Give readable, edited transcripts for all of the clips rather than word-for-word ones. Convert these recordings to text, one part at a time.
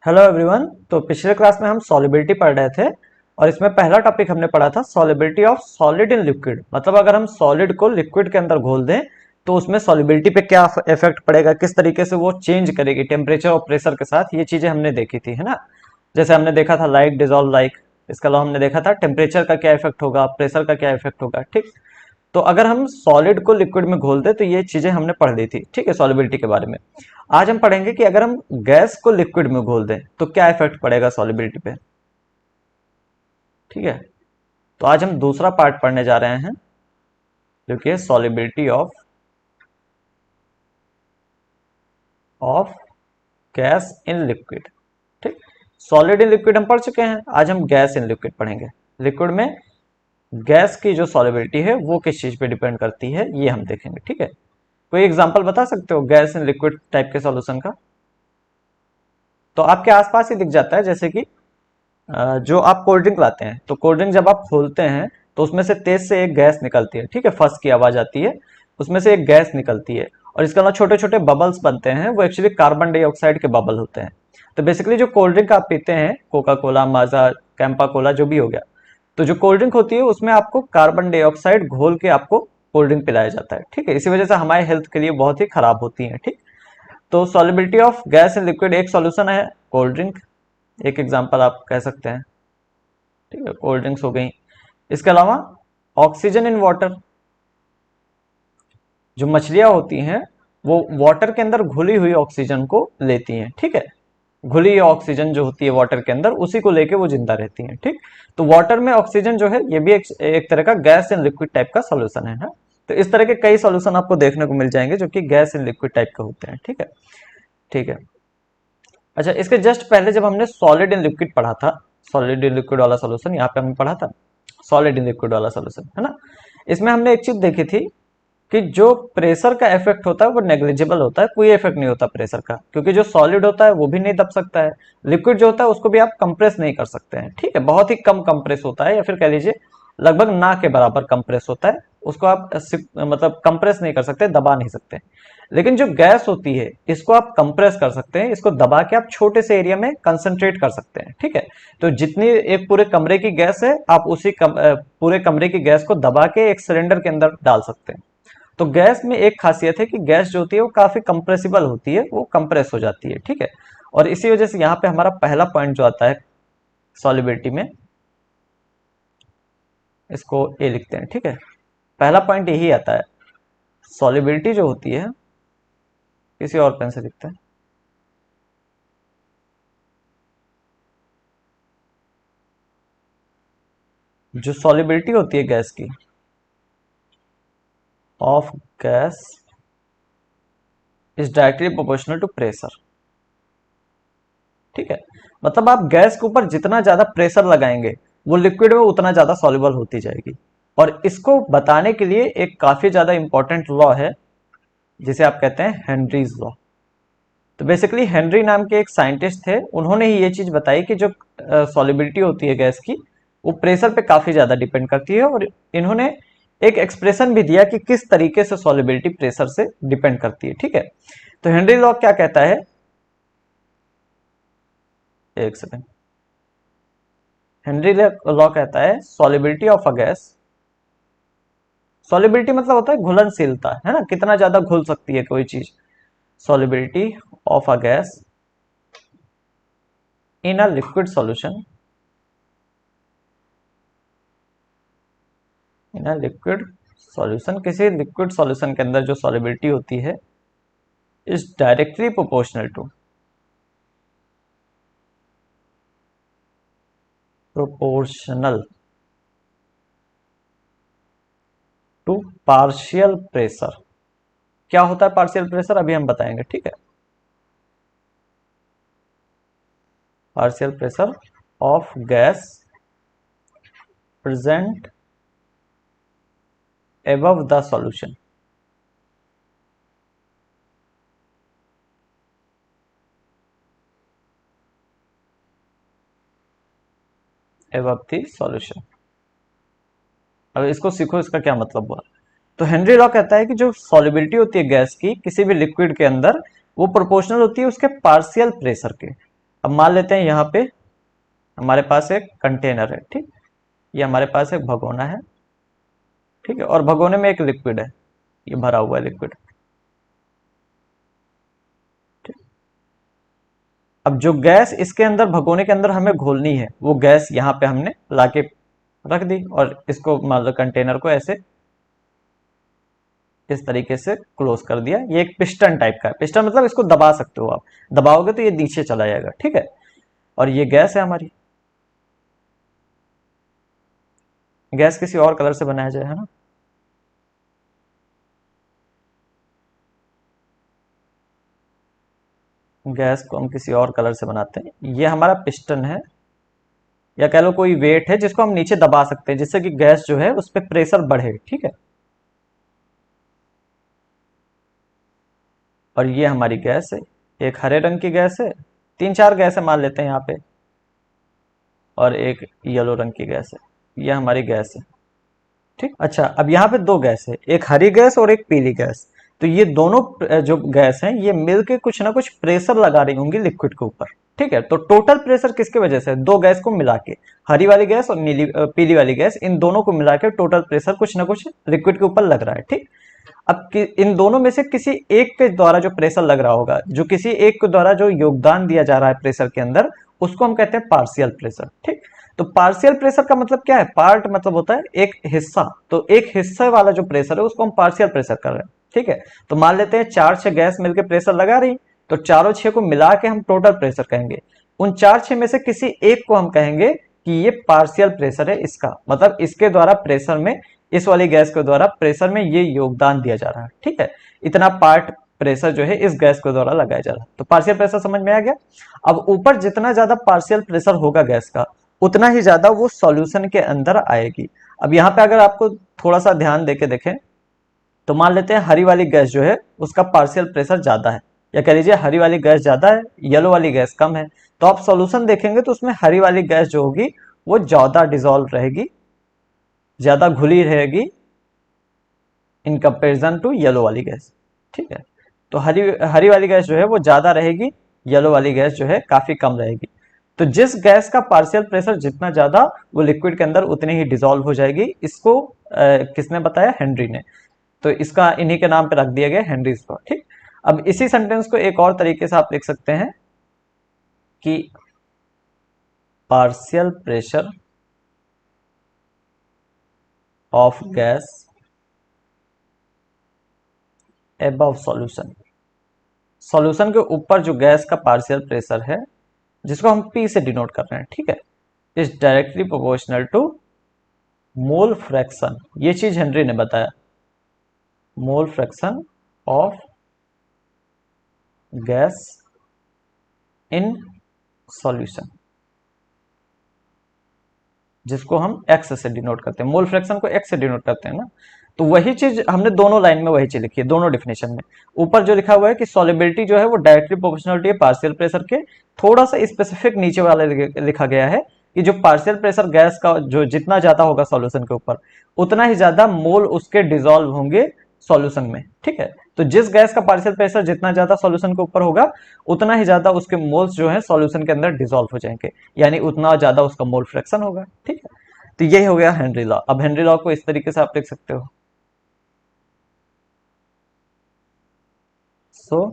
Hello everyone. तो पिछले class में हम सॉलिबिलिटी पढ़ रहे थे और इसमें पहला टॉपिक हमने पढ़ा था solubility of solid in liquid. मतलब अगर हम सॉलिड को लिक्विड के अंदर घोल दें तो उसमें सॉलिबिलिटी पे क्या इफेक्ट पड़ेगा, किस तरीके से वो चेंज करेगी टेम्परेचर और प्रेशर के साथ। ये चीजें हमने देखी थी, है ना। जैसे हमने देखा था लाइक डिजोल्व लाइक। इसके अलावा हमने देखा था टेम्परेचर का क्या इफेक्ट होगा, प्रेशर का क्या इफेक्ट होगा। ठीक। तो अगर हम सॉलिड को लिक्विड में घोल दे तो ये चीजें हमने पढ़ ली थी, ठीक है, सॉलिबिलिटी के बारे में। आज हम पढ़ेंगे कि अगर हम गैस को लिक्विड में घोल दें तो क्या इफेक्ट पड़ेगा सॉलिबिलिटी पे। ठीक है। तो आज हम दूसरा पार्ट पढ़ने जा रहे हैं जो कि है solubility of of gas in liquid. ठीक। सॉलिड इन लिक्विड हम पढ़ चुके हैं, आज हम गैस इन लिक्विड पढ़ेंगे। लिक्विड में गैस की जो सॉलिबिलिटी है वो किस चीज पे डिपेंड करती है ये हम देखेंगे। ठीक है। कोई एग्जांपल बता सकते हो गैस इन लिक्विड टाइप के सॉल्यूशन का? तो आपके आसपास ही दिख जाता है। जैसे कि जो आप कोल्ड ड्रिंक लाते हैं तो कोल्ड ड्रिंक जब आप खोलते हैं तो उसमें से तेज से एक गैस निकलती है, ठीक है, फर्स्ट की आवाज आती है, उसमें से एक गैस निकलती है और इसके अलावा छोटे छोटे बबल्स बनते हैं, वो एक्चुअली कार्बन डाइऑक्साइड के बबल होते हैं। तो बेसिकली जो कोल्ड ड्रिंक आप पीते हैं, कोका कोला, माजा, कैंपा कोला, जो भी हो गया, तो जो कोल्ड ड्रिंक होती है उसमें आपको कार्बन डाइऑक्साइड घोल के आपको कोल्ड ड्रिंक पिलाया जाता है। ठीक है। इसी वजह से हमारे हेल्थ के लिए बहुत ही खराब होती है। ठीक। तो solubility of gas in liquid एक सॉल्यूशन है कोल्ड ड्रिंक, एक एग्जांपल आप कह सकते हैं। ठीक है, कोल्ड ड्रिंक्स हो गई। इसके अलावा ऑक्सीजन इन वाटर, जो मछलियां होती हैं वो वाटर के अंदर घुली हुई ऑक्सीजन को लेती हैं। ठीक है। घुली हुई ऑक्सीजन जो होती है वाटर के अंदर उसी को लेके वो जिंदा रहती हैं। ठीक। तो वाटर में ऑक्सीजन जो है ये भी एक तरह का गैस इन लिक्विड टाइप का सॉल्यूशन है ना? तो इस तरह के कई सॉल्यूशन आपको देखने को मिल जाएंगे जो कि गैस इन लिक्विड टाइप के होते हैं। ठीक है। ठीक है। अच्छा, इसके जस्ट पहले जब हमने सॉलिड इन लिक्विड पढ़ा था, सॉलिड इन लिक्विड वाला सॉल्यूशन यहाँ पे हमने पढ़ा था, सॉलिड इन लिक्विड वाला सॉल्यूशन, है ना। इसमें हमने एक चीज देखी थी कि जो प्रेशर का इफेक्ट होता है वो नेग्लिजिबल होता है, कोई इफेक्ट नहीं होता प्रेशर का, क्योंकि जो सॉलिड होता है वो भी नहीं दब सकता है। लिक्विड जो होता है उसको भी आप कंप्रेस नहीं कर सकते हैं। ठीक है। बहुत ही कम कंप्रेस होता है, या फिर कह लीजिए लगभग ना के बराबर कंप्रेस होता है। उसको आप मतलब कंप्रेस नहीं कर सकते, दबा नहीं सकते। लेकिन जो गैस होती है इसको आप कंप्रेस कर सकते हैं, इसको दबा के आप छोटे से एरिया में कंसंट्रेट कर सकते हैं। ठीक है। तो जितनी एक पूरे कमरे की गैस है आप उसी पूरे कमरे की गैस को दबा के एक सिलेंडर के अंदर डाल सकते हैं। तो गैस में एक खासियत है कि गैस जो होती है वो काफी कंप्रेसिबल होती है, वो कंप्रेस हो जाती है। ठीक है। और इसी वजह से यहाँ पे हमारा पहला पॉइंट जो आता है सॉलिबिलिटी में, इसको ए लिखते हैं। ठीक है। पहला पॉइंट यही आता है, सॉलिबिलिटी जो होती है, किसी और पेन से लिखते हैं। जो सॉलिबिलिटी होती है गैस की, of gas is directly proportional to pressure. ठीक है। मतलब आप गैस के ऊपर जितना ज्यादा प्रेशर लगाएंगे वो लिक्विड में उतना ज्यादा सॉल्युबल होती जाएगी। और इसको बताने के लिए एक काफी ज्यादा इंपॉर्टेंट लॉ है जिसे आप कहते हैं हेनरीज लॉ। तो बेसिकली हेनरी नाम के एक साइंटिस्ट थे, उन्होंने ही ये चीज बताई कि जो सॉलिबिलिटी होती है गैस की वो प्रेशर पे काफी ज्यादा डिपेंड करती है। और इन्होंने एक एक्सप्रेशन भी दिया कि किस तरीके से सॉलिबिलिटी प्रेशर से डिपेंड करती है। ठीक है। तो हेनरी लॉ क्या कहता है, एक सेकेंड। हेनरी लॉ कहता है solubility of a gas, solubility मतलब होता है घुलनशीलता, है ना, कितना ज्यादा घुल सकती है कोई चीज। Solubility of a gas in a liquid solution, in a liquid solution, किसी लिक्विड सॉल्यूशन के अंदर जो सॉलिबिलिटी होती है is directly proportional to, proportional to partial pressure. क्या होता है पार्शियल प्रेशर, अभी हम बताएंगे। ठीक है। Partial pressure of gas present above the solution, above the solution. अब इसको सीखो, इसका क्या मतलब हुआ। तो हेनरी लॉ कहता है कि जो सॉलिबिलिटी होती है गैस की किसी भी लिक्विड के अंदर वो प्रोपोर्शनल होती है उसके पार्शियल प्रेशर के। अब मान लेते हैं यहाँ पे हमारे पास एक कंटेनर है, ठीक। ये हमारे पास एक भगोना है, ठीक है, और भगोने में एक लिक्विड है, ये भरा हुआ है लिक्विड। अब जो गैस इसके अंदर भगोने के अंदर हमें घोलनी है, वो गैस यहाँ पे हमने लाके रख दी, और इसको मान लो कंटेनर को ऐसे इस तरीके से क्लोज कर दिया। ये एक पिस्टन टाइप का है, पिस्टन मतलब इसको दबा सकते हो आप, दबाओगे तो ये नीचे चला जाएगा, ठीक है। और ये गैस है हमारी। गैस किसी और कलर से बनाया जाए, है ना। गैस को हम किसी और कलर से बनाते हैं। ये हमारा पिस्टन है, या कह लो कोई वेट है जिसको हम नीचे दबा सकते हैं, जिससे कि गैस जो है उस पर प्रेशर बढ़े, ठीक है। और ये हमारी गैस है, एक हरे रंग की गैस है, तीन चार गैस है मान लेते हैं यहाँ पे, और एक येलो रंग की गैस है। ये हमारी गैस है, ठीक। अच्छा, अब यहाँ पे दो गैस है, एक हरी गैस और एक पीली गैस। तो ये दोनों जो गैस हैं ये मिलके कुछ ना कुछ प्रेशर लगा रही होंगी लिक्विड के ऊपर, ठीक है। तो टोटल प्रेशर किसके वजह से, दो गैस को मिला के, हरी वाली गैस और नीली पीली वाली गैस, इन दोनों को मिला के टोटल प्रेशर कुछ ना कुछ लिक्विड के ऊपर लग रहा है, ठीक। अब इन दोनों में से किसी एक के द्वारा जो प्रेशर लग रहा होगा, जो किसी एक के द्वारा जो योगदान दिया जा रहा है प्रेशर के अंदर, उसको हम कहते हैं पार्शियल प्रेशर, ठीक। तो पार्शियल प्रेशर का मतलब क्या है, पार्ट मतलब होता है एक हिस्सा, तो एक हिस्से वाला जो प्रेशर है उसको हम पार्शियल प्रेशर कर रहे हैं, ठीक है। तो मान लेते हैं चार छह गैस मिलकर प्रेशर लगा रही, तो चारों छह को मिला के हम टोटल प्रेशर कहेंगे। उन चार छह में से किसी एक को हम कहेंगे कि ये पार्शियल प्रेशर है, इसका मतलब इसके द्वारा प्रेशर में, इस वाली गैस के द्वारा प्रेशर में ये योगदान दिया जा रहा है, ठीक है। इतना पार्ट प्रेशर जो है इस गैस के द्वारा लगाया जा रहा है। तो पार्शियल प्रेशर समझ में आ गया। अब ऊपर जितना ज्यादा पार्शियल प्रेशर होगा गैस का, उतना ही ज्यादा वो सॉल्यूशन के अंदर आएगी। अब यहाँ पे अगर आपको थोड़ा सा ध्यान देके देखें, तो मान लेते हैं हरी वाली गैस जो है उसका पार्शियल प्रेशर ज्यादा है, या कह लीजिए हरी वाली गैस ज्यादा है, येलो वाली गैस कम है। तो आप सॉल्यूशन देखेंगे तो उसमें हरी वाली गैस जो होगी वो ज्यादा डिजोल्व रहेगी, ज्यादा घुली रहेगी इन कंपेरिजन टू येलो वाली गैस, ठीक है। तो हरी हरी वाली गैस जो है वो ज्यादा रहेगी, येलो वाली गैस जो है काफी कम रहेगी। तो जिस गैस का पार्शियल प्रेशर जितना ज्यादा, वो लिक्विड के अंदर उतनी ही डिसॉल्व हो जाएगी। इसको किसने बताया, हेनरी ने। तो इसका इन्हीं के नाम पे रख दिया गया हेनरीज लॉ, ठीक। अब इसी सेंटेंस को एक और तरीके से आप लिख सकते हैं कि partial pressure of gas above solution. Solution के ऊपर जो गैस का पार्शियल प्रेशर है, जिसको हम P से डिनोट कर रहे हैं, ठीक है, is directly proportional to mole fraction. ये चीज हेनरी ने बताया, mole fraction of gas in solution, जिसको हम x से डिनोट करते हैं, मोल फ्रैक्शन को x से डिनोट करते हैं ना। तो वही चीज हमने दोनों लाइन में वही चीज लिखी है, दोनों डिफिनेशन में। ऊपर जो लिखा हुआ है कि सॉलिबिलिटी जो है वो डायरेक्टली प्रोपोर्शनल है पार्शियल प्रेशर के, थोड़ा सा स्पेसिफिक नीचे वाला लिखा गया है कि जो पार्शियल प्रेशर गैस का जो जितना ज्यादा होगा सॉल्यूशन के ऊपर, उतना ही ज्यादा मोल उसके डिजोल्व होंगे सॉल्यूशन में, ठीक है। तो जिस गैस का पार्शियल प्रेशर जितना ज्यादा सॉल्यूशन के ऊपर होगा, उतना ही ज्यादा उसके मोल्स जो है सॉल्यूशन के अंदर डिसॉल्व हो जाएंगे, यानी उतना ज्यादा उसका मोल फ्रैक्शन होगा, ठीक है। तो यही हो गया हेनरी लॉ। अब हेनरी लॉ को इस तरीके से आप लिख सकते हो, so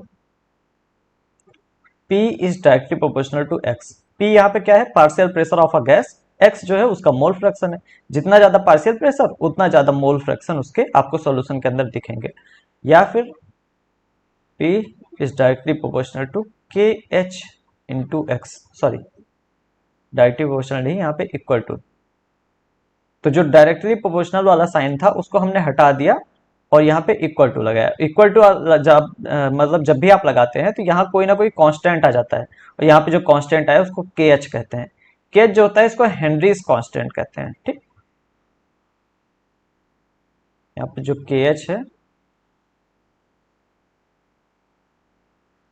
P is directly proportional to x। P यहाँ पे क्या है, partial pressure of a gas, x जो है उसका मोल फ्रैक्शन है। जितना ज्यादा पार्शियल प्रेशर उतना ज्यादा मोल फ्रैक्शन उसके आपको सॉल्यूशन के अंदर दिखेंगे। या फिर P is directly proportional to KH into x, sorry directly proportional नहीं, यहाँ पे इक्वल टू। तो जो डायरेक्टली प्रोपोर्शनल वाला साइन था उसको हमने हटा दिया और यहाँ पे इक्वल टू लगाया। इक्वल टू जब मतलब जब भी आप लगाते हैं तो यहाँ कोई ना कोई कांस्टेंट आ जाता है, और यहाँ पे जो कांस्टेंट आया उसको के एच कहते हैं। के एच जो होता है इसको हेनरीज कांस्टेंट कहते हैं, ठीक। यहाँ पे जो के एच है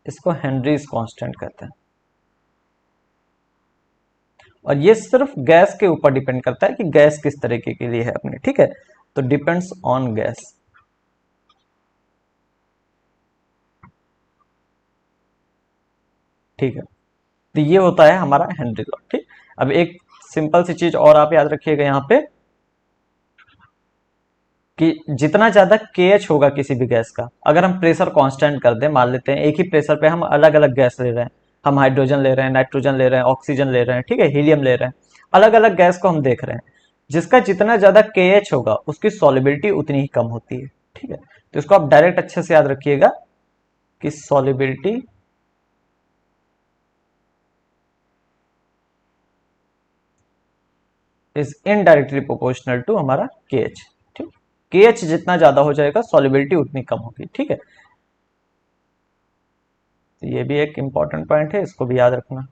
इसको हेनरीज कांस्टेंट कहते हैं। और ये सिर्फ गैस के ऊपर डिपेंड करता है कि गैस किस तरीके के लिए है अपने, ठीक है। तो डिपेंड्स ऑन गैस, ठीक है। तो ये होता है हमारा हेनरी लॉ। ठीक, अब एक सिंपल सी चीज और आप याद रखिएगा यहाँ पे कि जितना ज्यादा केएच होगा किसी भी गैस का, अगर हम प्रेशर कांस्टेंट कर दें, मान लेते हैं एक ही प्रेशर पे हम अलग अलग गैस ले रहे हैं, हम हाइड्रोजन ले रहे हैं, नाइट्रोजन ले रहे हैं, ऑक्सीजन ले रहे हैं, ठीक है, हीलियम ले रहे हैं, अलग अलग गैस को हम देख रहे हैं, जिसका जितना ज्यादा केएच होगा उसकी सॉलिबिलिटी उतनी ही कम होती है। ठीक है, तो इसको आप डायरेक्ट अच्छे से याद रखिएगा कि solubility is indirectly proportional to हमारा केएच। ठीक, केएच जितना ज्यादा हो जाएगा सॉलिबिलिटी उतनी कम होगी। ठीक है, तो ये भी एक इंपॉर्टेंट पॉइंट है, इसको भी याद रखना।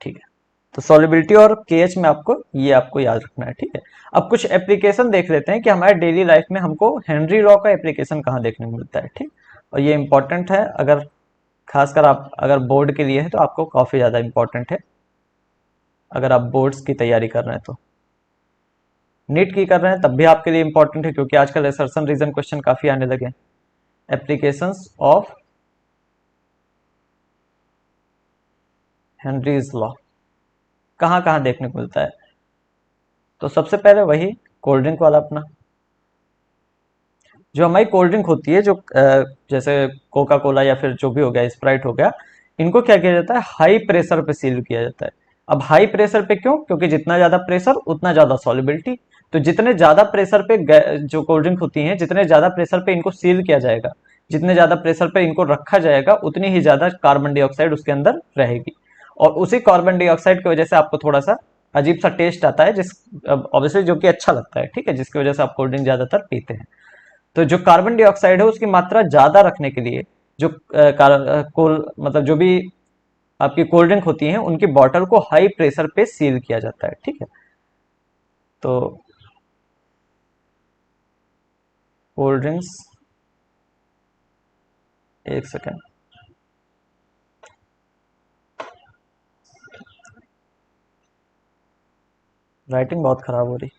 ठीक है, तो सॉलिबिलिटी और केएच में आपको ये आपको याद रखना है। ठीक है, अब कुछ एप्लीकेशन देख लेते हैं कि हमारे डेली लाइफ में हमको हेनरी लॉ का एप्लीकेशन कहाँ देखने को मिलता है। ठीक, और ये इंपॉर्टेंट है, अगर खासकर आप अगर बोर्ड के लिए है तो आपको काफी ज्यादा इंपॉर्टेंट है, अगर आप बोर्ड्स की तैयारी कर रहे हैं तो। नीट की कर रहे हैं तब भी आपके लिए इंपॉर्टेंट है, क्योंकि आजकल असर्शन रीजन क्वेश्चन काफी आने लगे। एप्लीकेशंस ऑफ हेनरीज लॉ कहाँ कहाँ देखने को मिलता है, तो सबसे पहले वही कोल्ड ड्रिंक वाला अपना, जो हमारी कोल्ड ड्रिंक होती है, जो जैसे कोका कोला या फिर जो भी हो गया, स्प्राइट हो गया, इनको क्या किया जाता है, हाई प्रेशर पे सील किया जाता है। अब हाई प्रेशर पे क्यों, क्योंकि जितना ज्यादा प्रेशर उतना ज्यादा सॉलिबिलिटी। तो जितने ज्यादा प्रेशर पे जो कोल्ड ड्रिंक होती हैं, जितने ज्यादा प्रेशर पे इनको सील किया जाएगा, जितने ज्यादा प्रेशर पे इनको रखा जाएगा, उतनी ही ज्यादा कार्बन डाइऑक्साइड उसके अंदर रहेगी, और उसी कार्बन डाइऑक्साइड की वजह से आपको थोड़ा सा अजीब सा टेस्ट आता है, जिस ऑब्वियसली जो कि अच्छा लगता है। ठीक है, जिसकी वजह से आप कोल्ड ड्रिंक ज्यादातर पीते हैं। तो जो कार्बन डाइऑक्साइड है उसकी मात्रा ज्यादा रखने के लिए जो कोल मतलब जो भी आपकी कोल्ड ड्रिंक होती हैं, उनकी बॉटल को हाई प्रेशर पे सील किया जाता है। ठीक है, तो कोल्ड ड्रिंक्स, एक सेकेंड, राइटिंग बहुत खराब हो रही।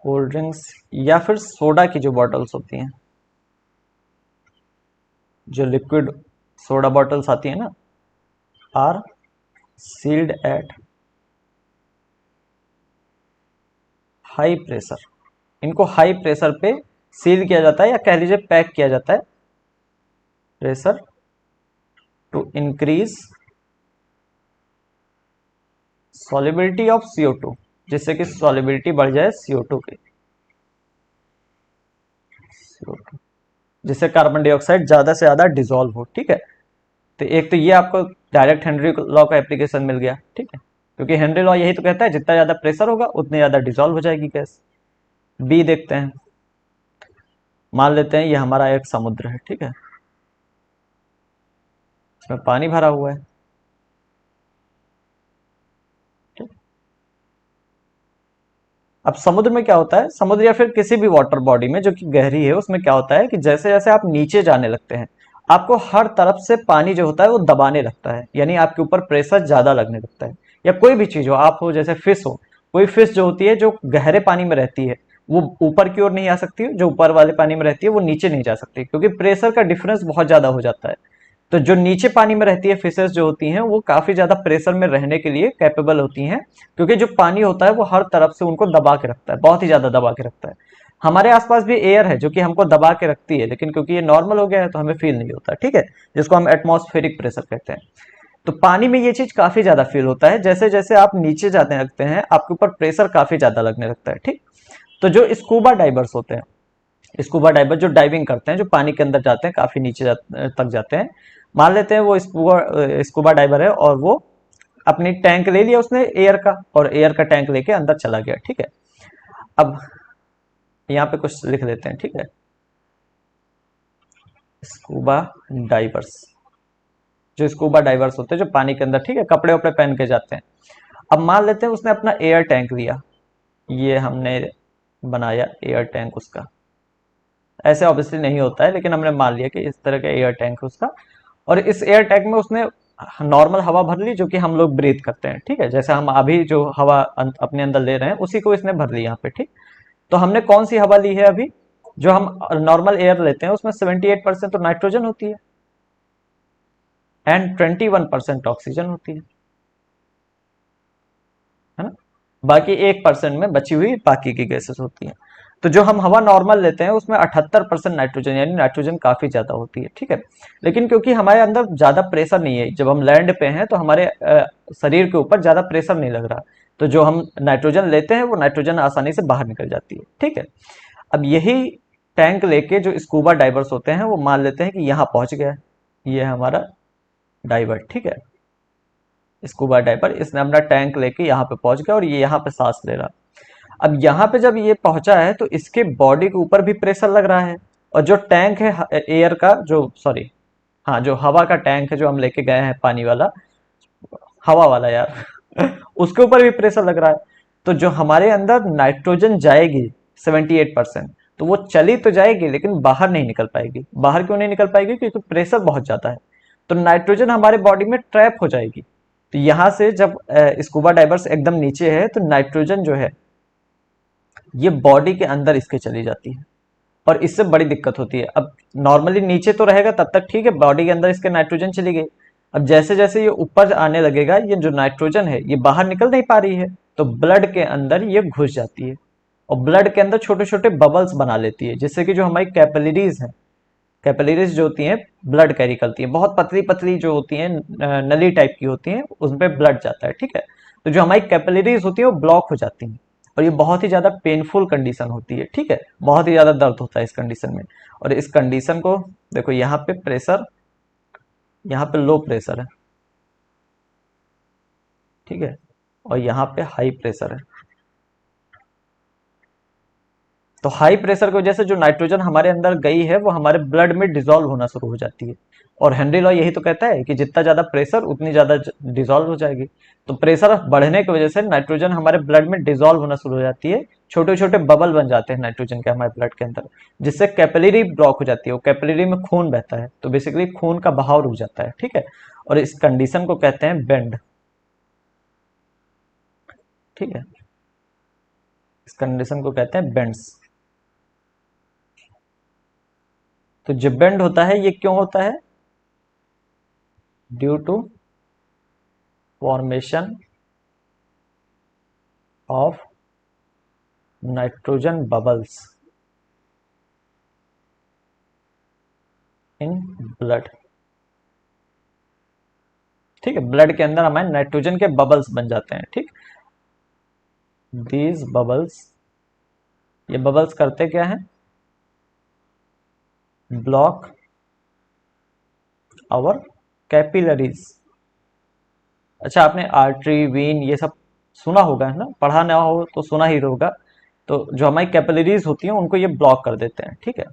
कोल्ड ड्रिंक्स या फिर सोडा की जो बॉटल्स होती हैं, जो लिक्विड सोडा बॉटल्स आती है ना, are sealed at high pressure. इनको हाई प्रेशर पे सील किया जाता है, या कह लीजिए पैक किया जाता है, pressure to increase solubility of CO2, जिससे कि सॉलिबिलिटी बढ़ जाए CO2 की, CO2, जिससे कार्बन डाइऑक्साइड ज्यादा से ज्यादा डिजोल्व हो। ठीक है, तो एक तो ये आपको डायरेक्ट हेनरी लॉ का एप्लीकेशन मिल गया। ठीक है, क्योंकि हेनरी लॉ यही तो कहता है जितना ज्यादा प्रेशर होगा उतनी ज्यादा डिजोल्व हो जाएगी गैस। बी देखते हैं, मान लेते हैं ये हमारा एक समुद्र है। ठीक है, इसमें पानी भरा हुआ है। ठीक? अब समुद्र में क्या होता है, समुद्र या फिर किसी भी वाटर बॉडी में जो कि गहरी है, उसमें क्या होता है कि जैसे जैसे आप नीचे जाने लगते हैं, आपको हर तरफ से पानी जो होता है वो दबाने लगता है, यानी आपके ऊपर प्रेशर ज्यादा लगने लगता है। या कोई भी चीज हो, आप हो जैसे फिश हो, कोई फिश जो होती है जो गहरे पानी में रहती है, वो ऊपर की ओर नहीं आ सकती, जो ऊपर वाले पानी में रहती है वो नीचे नहीं जा सकती, क्योंकि प्रेशर का डिफरेंस बहुत ज्यादा हो जाता है। तो जो नीचे पानी में रहती है फिशेस जो होती हैं, वो काफी ज्यादा प्रेशर में रहने के लिए कैपेबल होती हैं, क्योंकि जो पानी होता है वो हर तरफ से उनको दबा के रखता है, बहुत ही ज्यादा दबा के रखता है। हमारे आसपास भी एयर है जो कि हमको दबा के रखती है, लेकिन क्योंकि ये नॉर्मल हो गया है तो हमें फील नहीं होता। ठीक है, जिसको हम एटमॉस्फेरिक प्रेशर कहते हैं। तो पानी में ये चीज काफी ज्यादा फील होता है, जैसे जैसे आप नीचे जाते लगते हैं आपके ऊपर प्रेशर काफी ज्यादा लगने लगता है। ठीक, तो जो स्कूबा डाइवर्स होते हैं, स्कूबा डाइवर जो डाइविंग करते हैं, जो पानी के अंदर जाते हैं, काफी नीचे तक जाते हैं, मान लेते हैं वो स्कूबा स्कूबा डाइवर है, और वो अपनी टैंक ले लिया उसने एयर का, और एयर का टैंक लेके अंदर चला गया। ठीक है, अब यहाँ पे कुछ लिख देते हैं। ठीक है, स्कूबा डाइवर्स, जो स्कूबा डाइवर्स होते हैं जो पानी के अंदर, ठीक है, कपड़े वपड़े पहन के जाते हैं। अब मान लेते हैं उसने अपना एयर टैंक लिया, ये हमने बनाया एयर टैंक उसका, ऐसे ऑब्वियसली नहीं होता है, लेकिन हमने मान लिया कि इस तरह का एयर टैंक है उसका, और इस एयर टैंक में उसने नॉर्मल हवा भर ली जो कि हम लोग ब्रीथ करते हैं, ठीक है, जैसे हम अभी जो हवा अपने अंदर ले रहे हैं उसी को इसने भर ली यहाँ पे, ठीक। तो हमने कौन सी हवा ली है अभी, जो हम नॉर्मल एयर लेते हैं उसमें 78% तो नाइट्रोजन होती है एंड 21% ऑक्सीजन होती है ना। बाकी 1% में बची हुई बाकी की गैसेस होती हैं। तो जो हम हवा नॉर्मल लेते हैं उसमें 78% नाइट्रोजन, यानी नाइट्रोजन काफी ज्यादा होती है, ठीक है। लेकिन क्योंकि हमारे अंदर ज्यादा प्रेशर नहीं है, जब हम लैंड पे हैं तो हमारे शरीर के ऊपर ज्यादा प्रेशर नहीं लग रहा, तो जो हम नाइट्रोजन लेते हैं वो नाइट्रोजन आसानी से बाहर निकल जाती है, ठीक है। अब यही टैंक लेके जो स्कूबा डाइवर्स होते हैं वो मान लेते हैं कि यहाँ पहुंच गया है, ये है हमारा डाइवर, ठीक है। स्कूबा डाइवर इसने अपना टैंक लेके यहाँ पे पहुंच गया और ये यहाँ पे सांस ले रहा। अब यहाँ पे जब ये पहुंचा है तो इसके बॉडी के ऊपर भी प्रेशर लग रहा है, और जो टैंक है एयर का, जो सॉरी, हाँ, जो हवा का टैंक है जो हम लेके गए हैं पानी वाला, हवा वाला यार उसके ऊपर भी प्रेशर लग रहा है। तो जो हमारे अंदर नाइट्रोजन जाएगी 78%, तो वो चली तो जाएगी लेकिन बाहर नहीं निकल पाएगी। बाहर क्यों नहीं निकल पाएगी, क्योंकि प्रेशर बहुत ज्यादा है, तो नाइट्रोजन हमारे बॉडी में ट्रैप हो जाएगी। तो यहां से जब स्कूबा डाइवर्स एकदम नीचे है तो नाइट्रोजन जो है ये बॉडी के अंदर इसके चली जाती है, और इससे बड़ी दिक्कत होती है। अब नॉर्मली नीचे तो रहेगा तब तक ठीक है, बॉडी के अंदर इसके नाइट्रोजन चली गई। अब जैसे जैसे ये ऊपर आने लगेगा, ये जो नाइट्रोजन है ये बाहर निकल नहीं पा रही है, तो ब्लड के अंदर ये घुस जाती है, और ब्लड के अंदर छोटे छोटे बबल्स बना लेती है, जिससे कि जो हमारी कैपिलरीज है, कैपिलरीज जो होती हैं ब्लड कैरी करती है, बहुत पतली पतली जो होती हैं, नली टाइप की होती हैं, उसमें ब्लड जाता है, ठीक है। तो जो हमारी कैपिलरीज होती है वो ब्लॉक हो जाती हैं, और ये बहुत ही ज्यादा पेनफुल कंडीशन होती है, ठीक है, बहुत ही ज्यादा दर्द होता है इस कंडीशन में। और इस कंडीशन को देखो, यहाँ पे प्रेशर, यहाँ पे लो प्रेशर है, ठीक है, और यहाँ पे हाई प्रेशर है। तो हाई प्रेशर की वजह से जो नाइट्रोजन हमारे अंदर गई है वो हमारे ब्लड में डिसॉल्व होना शुरू हो जाती है, और हेनरी लॉ यही तो कहता है कि जितना ज्यादा प्रेशर उतनी ज्यादा डिसॉल्व हो जाएगी। तो प्रेशर बढ़ने की वजह से नाइट्रोजन हमारे ब्लड में डिसॉल्व होना शुरू हो जाती है, छोटे छोटे बबल बन जाते हैं नाइट्रोजन के हमारे ब्लड के अंदर, जिससे कैपिलरी ब्लॉक हो जाती है, कैपिलरी में खून बहता है, तो बेसिकली खून का बहाव रुक जाता है, ठीक है। और इस कंडीशन को कहते हैं बेंड, ठीक है, इस कंडीशन को कहते हैं बेंड्स। तो जो बेंड होता है ये क्यों होता है, due to formation of nitrogen bubbles in blood, ठीक है, ब्लड के अंदर हमारे नाइट्रोजन के बबल्स बन जाते हैं, ठीक। दीज बबल्स, ये बबल्स करते क्या है, ब्लॉक आवर कैपिलरीज। अच्छा, आपने आर्टरी वीन ये सब सुना होगा, है ना, पढ़ा ना हो तो सुना ही होगा। तो जो हमारी कैपिलरीज होती हैं उनको ये ब्लॉक कर देते हैं, ठीक है,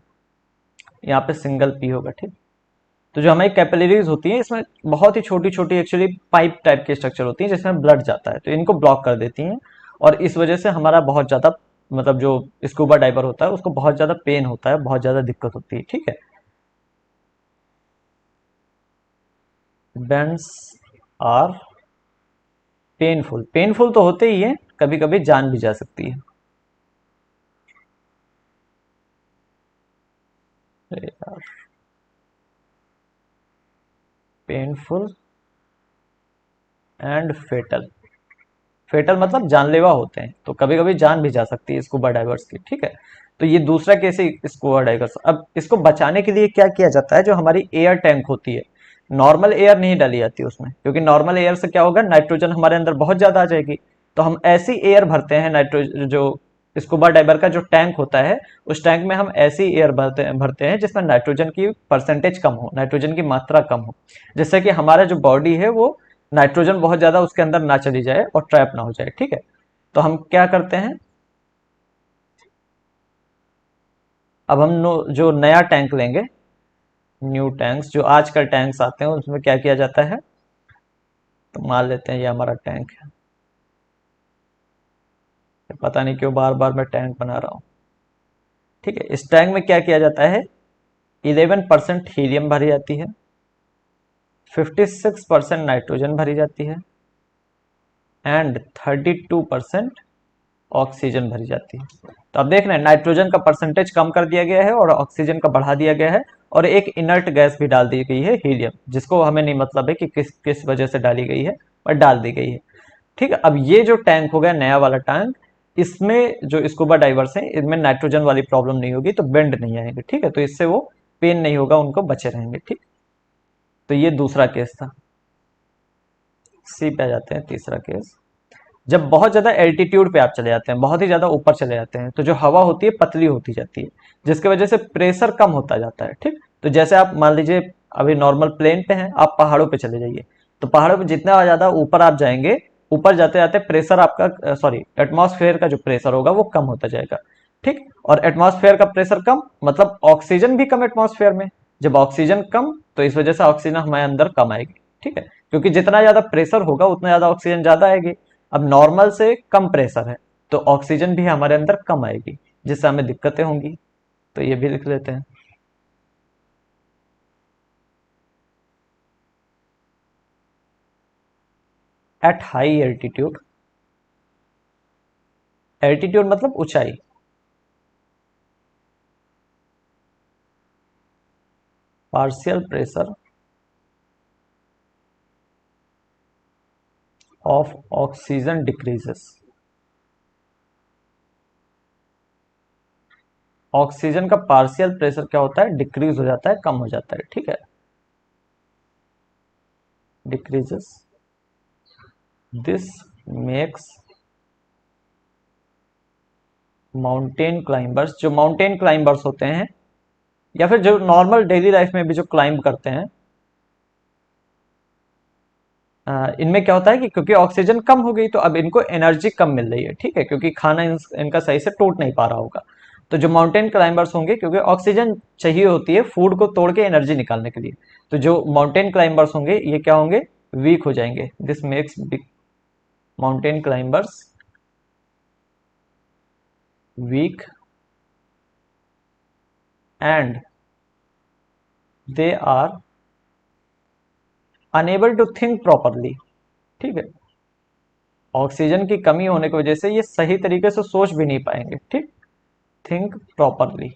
यहाँ पे सिंगल पी होगा, ठीक। तो जो हमारी कैपिलरीज होती है इसमें बहुत ही छोटी छोटी एक्चुअली पाइप टाइप की स्ट्रक्चर होती है जिसमें ब्लड जाता है, तो इनको ब्लॉक कर देती हैं, और इस वजह से हमारा बहुत ज्यादा, मतलब जो स्कूबा डाइवर होता है उसको बहुत ज्यादा पेन होता है, बहुत ज्यादा दिक्कत होती है, ठीक है। बेंड्स आर पेनफुल, पेनफुल तो होते ही है, कभी कभी जान भी जा सकती है। पेनफुल एंड फेटल, फेटल मतलब जानलेवा होते हैं, तो कभी कभी जान भी जा सकती है स्कूबा डाइवर्स की, ठीक है। तो ये दूसरा केस है स्कूबा डाइवर्स। अब इसको बचाने के लिए क्या किया जाता है, जो हमारी एयर टैंक होती है, नॉर्मल एयर नहीं डाली जाती उसमें, क्योंकि नॉर्मल एयर से क्या होगा, नाइट्रोजन हमारे अंदर बहुत ज्यादा आ जाएगी। तो हम ऐसी एयर भरते हैं, नाइट्रोजन जो स्कूबा डाइवर का जो टैंक होता है, उस टैंक में हम ऐसी एयर भरते हैं जिसमें नाइट्रोजन की परसेंटेज कम हो, नाइट्रोजन की मात्रा कम हो, जिससे कि हमारा जो बॉडी है वो नाइट्रोजन बहुत ज्यादा उसके अंदर ना चली जाए और ट्रैप ना हो जाए, ठीक है। तो हम क्या करते हैं, अब हम जो नया टैंक लेंगे, न्यू टैंक्स जो आजकल टैंक्स आते हैं उसमें क्या किया जाता है, तो मान लेते हैं ये हमारा टैंक है, पता नहीं क्यों बार बार मैं टैंक बना रहा हूं, ठीक है। इस टैंक में क्या किया जाता है, 11% हीलियम भरी जाती है, 56% नाइट्रोजन भरी जाती है एंड 32% ऑक्सीजन भरी जाती है। तो आप देख रहे हैं नाइट्रोजन का परसेंटेज कम कर दिया गया है और ऑक्सीजन का बढ़ा दिया गया है, और एक इनर्ट गैस भी डाल दी गई है, हीलियम, जिसको हमें नहीं मतलब है कि किस किस वजह से डाली गई है, पर डाल दी गई है। ठीक है, अब ये जो टैंक हो गया नया वाला टैंक, इसमें जो स्कूबा डाइवर्स हैं इनमें नाइट्रोजन वाली प्रॉब्लम नहीं होगी, तो बेंड नहीं आएंगे। ठीक है, तो इससे वो पेन नहीं होगा, उनको बचे रहेंगे। ठीक, तो ये दूसरा केस था। सी पे आ जाते हैं, तीसरा केस। जब बहुत ज्यादा एल्टीट्यूड पे आप चले जाते हैं, बहुत ही ज्यादा ऊपर चले जाते हैं, तो जो हवा होती है पतली होती जाती है, जिसकी वजह से प्रेशर कम होता जाता है। ठीक, तो जैसे आप मान लीजिए अभी नॉर्मल प्लेन पे हैं, आप पहाड़ों पे चले जाइए, तो पहाड़ों पे जितना ज्यादा ऊपर आप जाएंगे, ऊपर जाते जाते प्रेशर आपका सॉरी एटमॉस्फेयर का जो प्रेशर होगा वो कम होता जाएगा। ठीक, और एटमॉस्फेयर का प्रेशर कम मतलब ऑक्सीजन भी कम एटमॉस्फेयर में। जब ऑक्सीजन कम, तो इस वजह से ऑक्सीजन हमारे अंदर कम आएगी। ठीक है, क्योंकि जितना ज्यादा प्रेशर होगा उतना ज्यादा ऑक्सीजन ज्यादा आएगी। अब नॉर्मल से कम प्रेशर है, तो ऑक्सीजन भी हमारे अंदर कम आएगी, जिससे हमें दिक्कतें होंगी। तो ये भी लिख लेते हैं। एट हाई एल्टीट्यूड, एल्टीट्यूड मतलब ऊंचाई, partial pressure of oxygen decreases. Oxygen का पार्शियल प्रेशर क्या होता है, डिक्रीज हो जाता है, कम हो जाता है। ठीक है, decreases. This makes mountain climbers, जो माउंटेन क्लाइंबर्स होते हैं या फिर जो नॉर्मल डेली लाइफ में भी जो क्लाइंब करते हैं, इनमें क्या होता है कि क्योंकि ऑक्सीजन कम हो गई, तो अब इनको एनर्जी कम मिल रही है। ठीक है, क्योंकि खाना इनका सही से टूट नहीं पा रहा होगा। तो जो माउंटेन क्लाइंबर्स होंगे, क्योंकि ऑक्सीजन चाहिए होती है फूड को तोड़ के एनर्जी निकालने के लिए, तो जो माउंटेन क्लाइंबर्स होंगे ये क्या होंगे, वीक हो जाएंगे। This makes mountain climbers weak and they are unable to think properly. ठीक है, ऑक्सीजन की कमी होने की वजह से ये सही तरीके से सोच भी नहीं पाएंगे। ठीक, थिंक प्रॉपरली,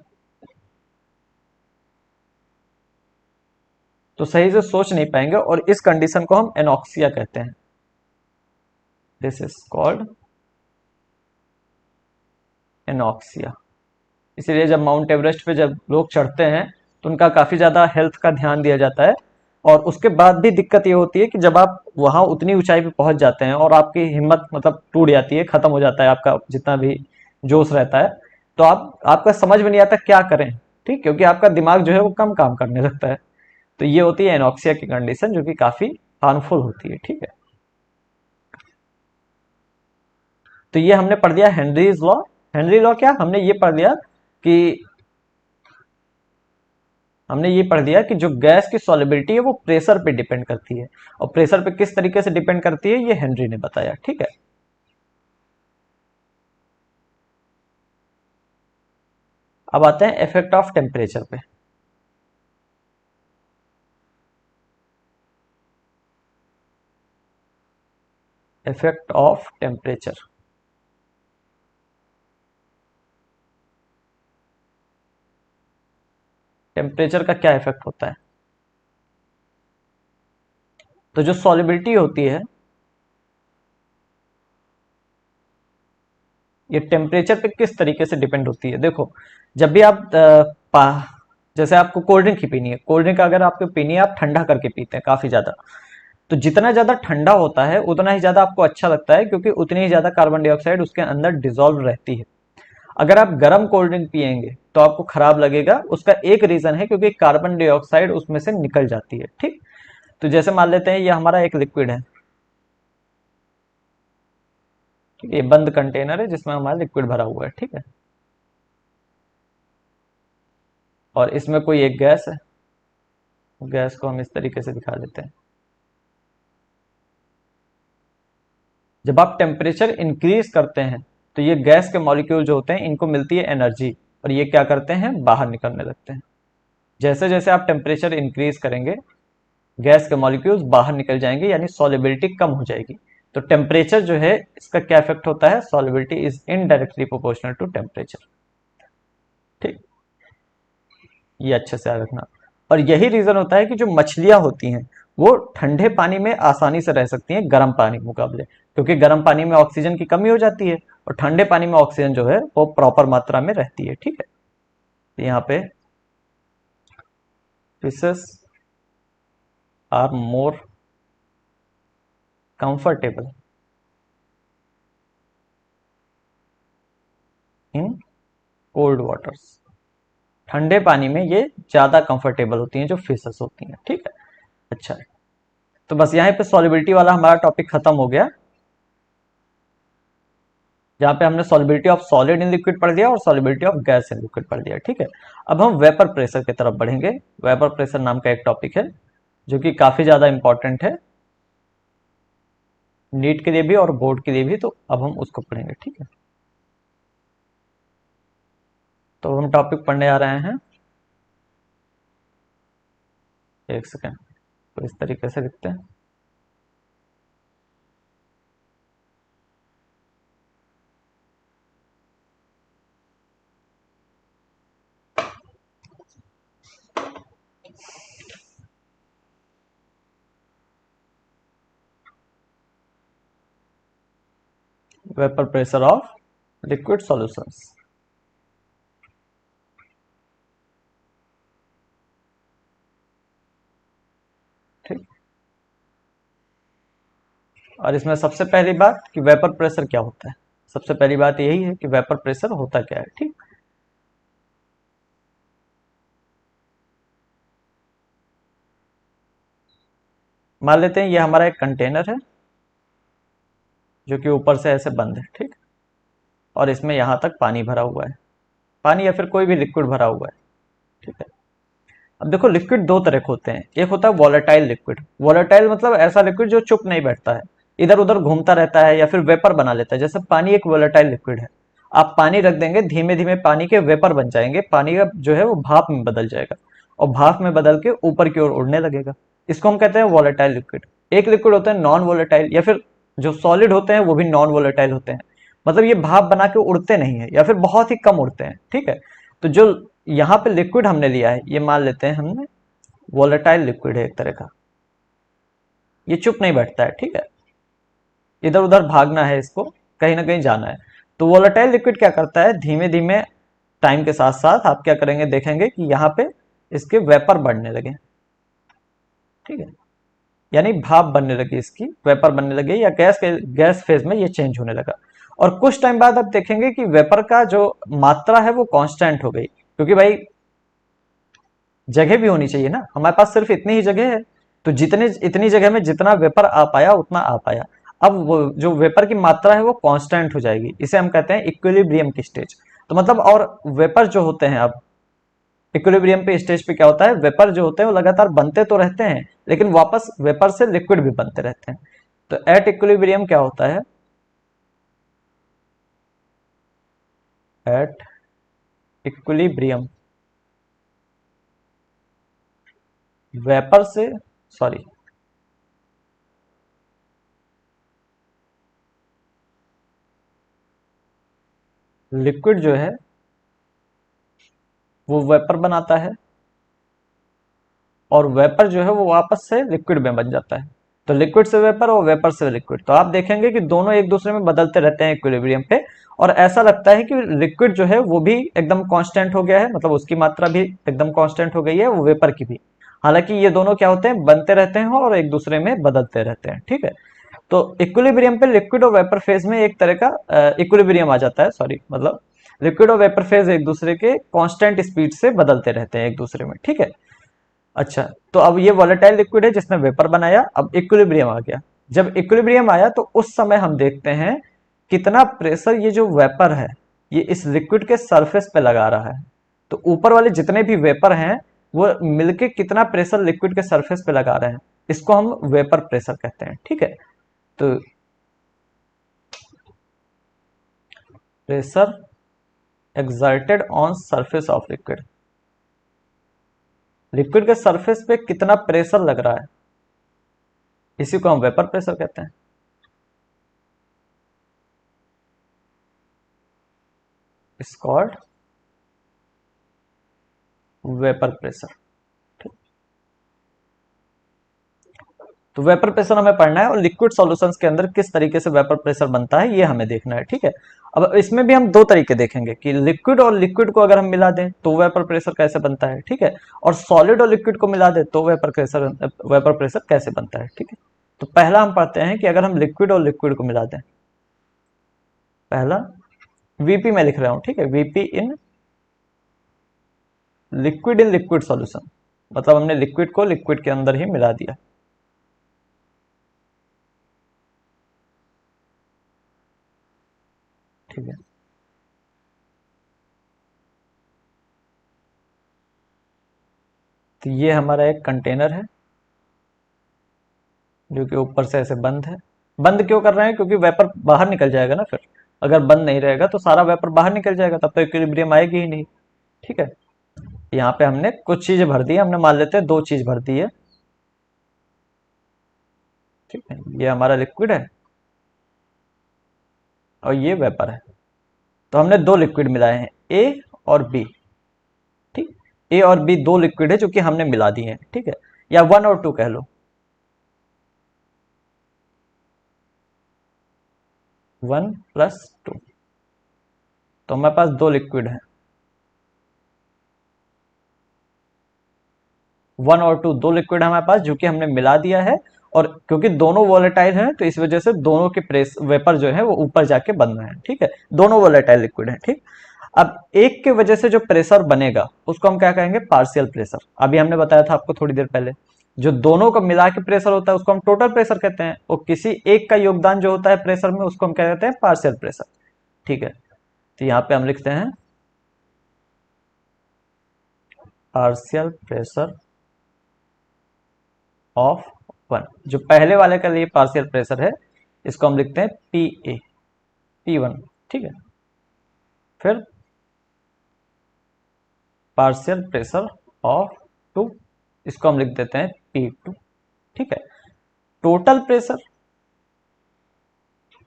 तो सही से सोच नहीं पाएंगे, और इस कंडीशन को हम एनॉक्सिया कहते हैं। This is called anoxia. इसीलिए जब माउंट एवरेस्ट पे जब लोग चढ़ते हैं, तो उनका काफी ज्यादा हेल्थ का ध्यान दिया जाता है, और उसके बाद भी दिक्कत ये होती है कि जब आप वहां उतनी ऊंचाई पे पहुंच जाते हैं और आपकी हिम्मत मतलब टूट जाती है, खत्म हो जाता है आपका जितना भी जोश रहता है, तो आपका समझ में नहीं आता क्या करें। ठीक, क्योंकि आपका दिमाग जो है वो कम काम करने लगता है। तो ये होती है एनॉक्सिया की कंडीशन, जो कि काफी हार्मफुल होती है। ठीक है, तो ये हमने पढ़ दिया हेनरीज लॉ। हेनरी लॉ क्या, हमने ये पढ़ लिया कि हमने ये पढ़ दिया कि जो गैस की सॉलिबिलिटी है वो प्रेशर पे डिपेंड करती है, और प्रेशर पे किस तरीके से डिपेंड करती है ये हेनरी ने बताया। ठीक है, अब आते हैं इफेक्ट ऑफ टेम्परेचर पे। इफेक्ट ऑफ टेम्परेचर, टेम्परेचर का क्या इफेक्ट होता है। तो जो सॉलिबिलिटी होती है ये टेम्परेचर पे किस तरीके से डिपेंड होती है। देखो, जब भी आप जैसे आपको कोल्ड ड्रिंक ही पीनी है, कोल्ड ड्रिंक अगर आपको पीनी है, आप ठंडा करके पीते हैं काफी ज्यादा, तो जितना ज्यादा ठंडा होता है उतना ही ज्यादा आपको अच्छा लगता है, क्योंकि उतनी ही ज्यादा कार्बन डाइऑक्साइड उसके अंदर डिजोल्व रहती है। अगर आप गर्म कोल्ड ड्रिंक पियेंगे तो आपको खराब लगेगा। उसका एक रीजन है क्योंकि कार्बन डाइऑक्साइड उसमें से निकल जाती है। ठीक, तो जैसे मान लेते हैं ये हमारा एक लिक्विड है, ठीक है, ये बंद कंटेनर है जिसमें हमारा लिक्विड भरा हुआ है। ठीक है, और इसमें कोई एक गैस है, गैस को हम इस तरीके से दिखा देते हैं। जब आप टेम्परेचर इंक्रीज करते हैं, तो ये गैस के मॉलिक्यूल जो होते हैं इनको मिलती है एनर्जी, और ये क्या करते हैं, बाहर निकलने लगते हैं। जैसे जैसे आप टेम्परेचर इंक्रीज करेंगे, गैस के मॉलिक्यूल्स बाहर निकल जाएंगे, यानी सॉलिबिलिटी कम हो जाएगी। तो टेम्परेचर जो है इसका क्या इफेक्ट होता है, solubility is indirectly proportional to temperature. ठीक, ये अच्छे से याद रखना। और यही रीजन होता है कि जो मछलियां होती हैं वो ठंडे पानी में आसानी से रह सकती हैं गर्म पानी के मुकाबले, क्योंकि गर्म पानी में ऑक्सीजन की कमी हो जाती है और ठंडे पानी में ऑक्सीजन जो है वो प्रॉपर मात्रा में रहती है। ठीक है, तो यहाँ पे fishes are more comfortable in cold waters. ठंडे पानी में ये ज्यादा कंफर्टेबल होती हैं जो फिशेस होती हैं। ठीक है, अच्छा, तो बस यहाँ पे सॉलिबिलिटी वाला हमारा टॉपिक खत्म हो गया, जहां पे हमने solubility of solid in liquid पढ़ दिया और solubility of gas in liquid पढ़ दिया। ठीक है, अब हम वेपर प्रेशर की तरफ बढ़ेंगे। वेपर प्रेशर नाम का एक टॉपिक है जो कि काफी ज्यादा इंपॉर्टेंट है नीट के लिए भी और बोर्ड के लिए भी, तो अब हम उसको पढ़ेंगे। ठीक है, तो हम टॉपिक पढ़ने आ रहे हैं, एक सेकेंड, तो इस तरीके से लिखते हैं। Vapour pressure of liquid solutions. ठीक, और इसमें सबसे पहली बात कि वेपर प्रेशर क्या होता है, सबसे पहली बात यही है कि वेपर प्रेशर होता क्या है। ठीक, मान लेते हैं ये हमारा एक कंटेनर है जो कि ऊपर से ऐसे बंद है। ठीक, और इसमें यहां तक पानी भरा हुआ है, पानी या फिर कोई भी लिक्विड भरा हुआ है। ठीक है, अब देखो लिक्विड दो तरह के होते हैं, एक होता है वॉलेटाइल लिक्विड। वॉलेटाइल मतलब ऐसा लिक्विड जो चुप नहीं बैठता है, इधर उधर घूमता रहता है या फिर वेपर बना लेता है। जैसे पानी एक वॉलेटाइल लिक्विड है, आप पानी रख देंगे धीमे धीमे पानी के वेपर बन जाएंगे, पानी का जो है वो भाप में बदल जाएगा और भाप में बदल के ऊपर की ओर उड़ने लगेगा। इसको हम कहते हैं वॉलेटाइल लिक्विड। एक लिक्विड होता है नॉन वॉलेटाइल, या फिर जो सॉलिड होते हैं वो भी नॉन वॉलेटाइल होते हैं, मतलब ये भाप बना के उड़ते नहीं है या फिर बहुत ही कम उड़ते हैं। ठीक है, तो जो यहाँ पे लिक्विड हमने लिया है ये मान लेते हैं हमने वॉलेटाइल लिक्विड है एक तरह का, ये चुप नहीं बैठता है। ठीक है, इधर उधर भागना है इसको, कहीं ना कहीं जाना है। तो वॉलेटाइल लिक्विड क्या करता है, धीमे धीमे टाइम के साथ साथ आप क्या करेंगे, देखेंगे कि यहाँ पे इसके वेपर बढ़ने लगे। ठीक है, यानी भाप बनने लगी, इसकी वेपर बनने लगे या गैस फेज में ये चेंज होने लगा। और कुछ टाइम बाद आप देखेंगे कि वेपर का जो मात्रा है वो कांस्टेंट हो गई, क्योंकि भाई जगह भी होनी चाहिए ना, हमारे पास सिर्फ इतनी ही जगह है, तो जितने इतनी जगह में जितना वेपर आ पाया उतना आ पाया। अब वो जो वेपर की मात्रा है वो कांस्टेंट हो जाएगी, इसे हम कहते हैं इक्विलिब्रियम की स्टेज। तो मतलब, और वेपर जो होते हैं, अब इक्विलिब्रियम पे स्टेज पे क्या होता है, वेपर जो होते हैं वो लगातार बनते तो रहते हैं लेकिन वापस वेपर से लिक्विड भी बनते रहते हैं। तो एट इक्विलिब्रियम क्या होता है, एट इक्विलिब्रियम वेपर से, सॉरी, लिक्विड जो है वो वेपर बनाता है और वेपर जो है वो वापस से लिक्विड में बन जाता है। तो लिक्विड से वेपर और वेपर से लिक्विड, तो आप देखेंगे कि दोनों एक दूसरे में बदलते रहते हैं इक्विलिब्रियम पे, और ऐसा लगता है कि लिक्विड जो है वो भी एकदम कांस्टेंट हो गया है, मतलब उसकी मात्रा भी एकदम कांस्टेंट हो गई है, वो वेपर की भी। हालांकि ये दोनों क्या होते हैं, बनते रहते हैं और एक दूसरे में बदलते रहते हैं। ठीक है, तो इक्विलिब्रियम पे लिक्विड और वेपर फेज में एक तरह का इक्विलिब्रियम आ जाता है, सॉरी, मतलब लिक्विड और वेपर फेज एक दूसरे के कांस्टेंट स्पीड से बदलते रहते हैं एक दूसरे में। ठीक है, अच्छा, तो अब ये वॉलेटाइल लिक्विड है जिसने वेपर बनाया, अब इक्विलिब्रियम आ गया। जब इक्विलिब्रियम आया तो उस समय हम देखते हैं कितना प्रेशर ये जो वेपर है ये इस लिक्विड के सरफेस पे लगा रहा है। तो ऊपर वाले जितने भी वेपर हैं वो मिलके कितना प्रेशर लिक्विड के सरफेस पे लगा रहे हैं, इसको हम वेपर प्रेशर कहते हैं। ठीक है, तो pressure exerted on surface of liquid, liquid के सरफेस पे कितना प्रेशर लग रहा है, इसी को हम वेपर प्रेशर कहते हैं। It's called vapour pressure. तो वेपर प्रेशर हमें पढ़ना है और लिक्विड सॉल्यूशंस के अंदर किस तरीके से वेपर प्रेशर बनता है ये हमें देखना है, ठीक है। अब इसमें भी हम दो तरीके देखेंगे कि लिक्विड और लिक्विड को अगर हम मिला दें तो वेपर प्रेशर कैसे बनता है, ठीक है, और सॉलिड और लिक्विड को मिला दें तो वेपर प्रेशर कैसे बनता है, ठीक है। तो पहला हम पढ़ते हैं कि अगर हम लिक्विड और लिक्विड को मिला दें, पहला वीपी में लिख रहा हूं, ठीक है, वीपी इन लिक्विड सॉल्यूशन, मतलब हमने लिक्विड को लिक्विड के अंदर ही मिला दिया, ठीक है। तो ये हमारा एक कंटेनर है जो कि ऊपर से ऐसे बंद है। बंद क्यों कर रहे हैं, क्योंकि वेपर बाहर निकल जाएगा ना, फिर अगर बंद नहीं रहेगा तो सारा वेपर बाहर निकल जाएगा, तब तो इक्विलिब्रियम आएगी ही नहीं, ठीक है। यहाँ पे हमने कुछ चीज भर दी है, हमने मान लेते हैं दो चीज भर दी है, ठीक है। ये हमारा लिक्विड है और ये वेपर है। तो हमने दो लिक्विड मिलाए हैं, ए और बी, ठीक। ए और बी दो लिक्विड है जो कि हमने मिला दिए हैं, ठीक है, या वन और टू कह लो, 1+2। तो हमारे पास दो लिक्विड है, 1 और 2 दो लिक्विड है हमारे पास जो कि हमने मिला दिया है। और क्योंकि दोनों वोलेटाइल हैं तो इस वजह से दोनों के प्रेस वेपर जो है वो ऊपर जाके बन रहे हैं, ठीक है, दोनों वोलेटाइल लिक्विड है, ठीक। अब एक के वजह से जो प्रेशर बनेगा उसको हम क्या कहेंगे, पार्शियल प्रेशर। अभी हमने बताया था आपको थोड़ी देर पहले, जो दोनों का मिला के प्रेशर होता है उसको हम टोटल प्रेशर कहते हैं, और किसी एक का योगदान जो होता है प्रेशर में उसको हम क्या कहते हैं, पार्शियल प्रेशर, ठीक है। तो यहाँ पे हम लिखते हैं पार्शियल प्रेशर ऑफ वन। जो पहले वाले के लिए पार्शियल प्रेशर है इसको हम लिखते हैं पी ए, P1, ठीक है। फिर पार्शियल प्रेशर ऑफ टू, इसको हम लिख देते हैं P2, ठीक है। टोटल प्रेशर,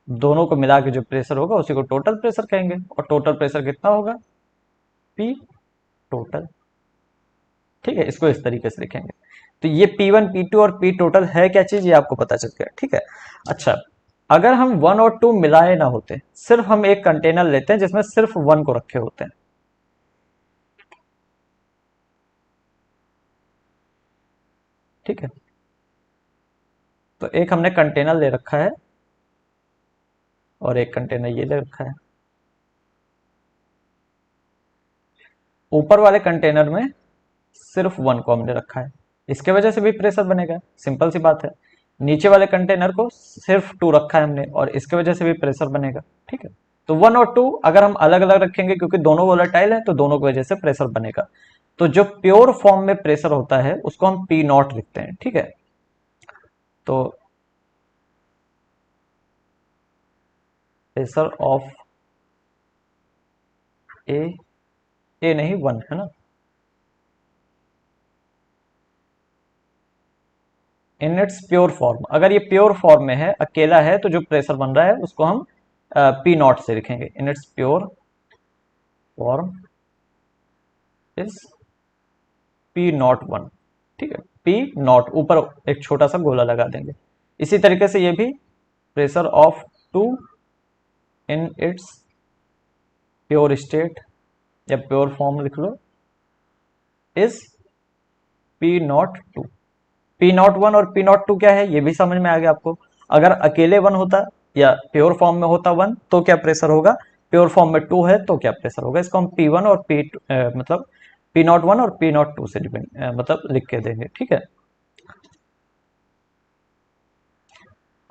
दोनों को मिला के जो प्रेशर होगा उसी को टोटल प्रेशर कहेंगे, और टोटल प्रेशर कितना होगा, P टोटल, ठीक है। इसको इस तरीके से लिखेंगे। तो ये P1 P2 और P टोटल है क्या चीज, ये आपको पता चल गया, ठीक है। अच्छा, अगर हम 1 और 2 मिलाए ना होते, सिर्फ हम एक कंटेनर लेते हैं जिसमें सिर्फ 1 को रखे होते हैं, ठीक है। तो एक हमने कंटेनर ले रखा है और एक कंटेनर ये ले रखा है। ऊपर वाले कंटेनर में सिर्फ 1 को हमने रखा है, इसके वजह से भी प्रेशर बनेगा, सिंपल सी बात है। नीचे वाले कंटेनर को सिर्फ 2 रखा है हमने और इसके वजह से भी प्रेशर बनेगा, ठीक है। तो 1 और 2 अगर हम अलग अलग रखेंगे क्योंकि दोनों वोलेटाइल है तो दोनों की वजह से प्रेशर बनेगा। तो जो प्योर फॉर्म में प्रेशर होता है उसको हम P0 लिखते हैं, ठीक है। तो प्रेशर ऑफ ए, ए नहीं 1 है ना, इन इट्स प्योर फॉर्म। अगर ये प्योर फॉर्म में है, अकेला है, तो जो प्रेशर बन रहा है उसको हम P0 से लिखेंगे, in its pure form is P01, ठीक है। P0 ऊपर एक छोटा सा गोला लगा देंगे। इसी तरीके से ये भी pressure of 2 in its pure state या प्योर फॉर्म लिख लो इज P02। P01 और P02 क्या है ये भी समझ में आ गया आपको। अगर अकेले 1 होता या प्योर फॉर्म में होता 1 तो क्या प्रेशर होगा, प्योर फॉर्म में 2 है तो क्या प्रेशर होगा, इसको हम P1 और मतलब P01 और P02 से डिपेंड मतलब लिख के देंगे, ठीक है।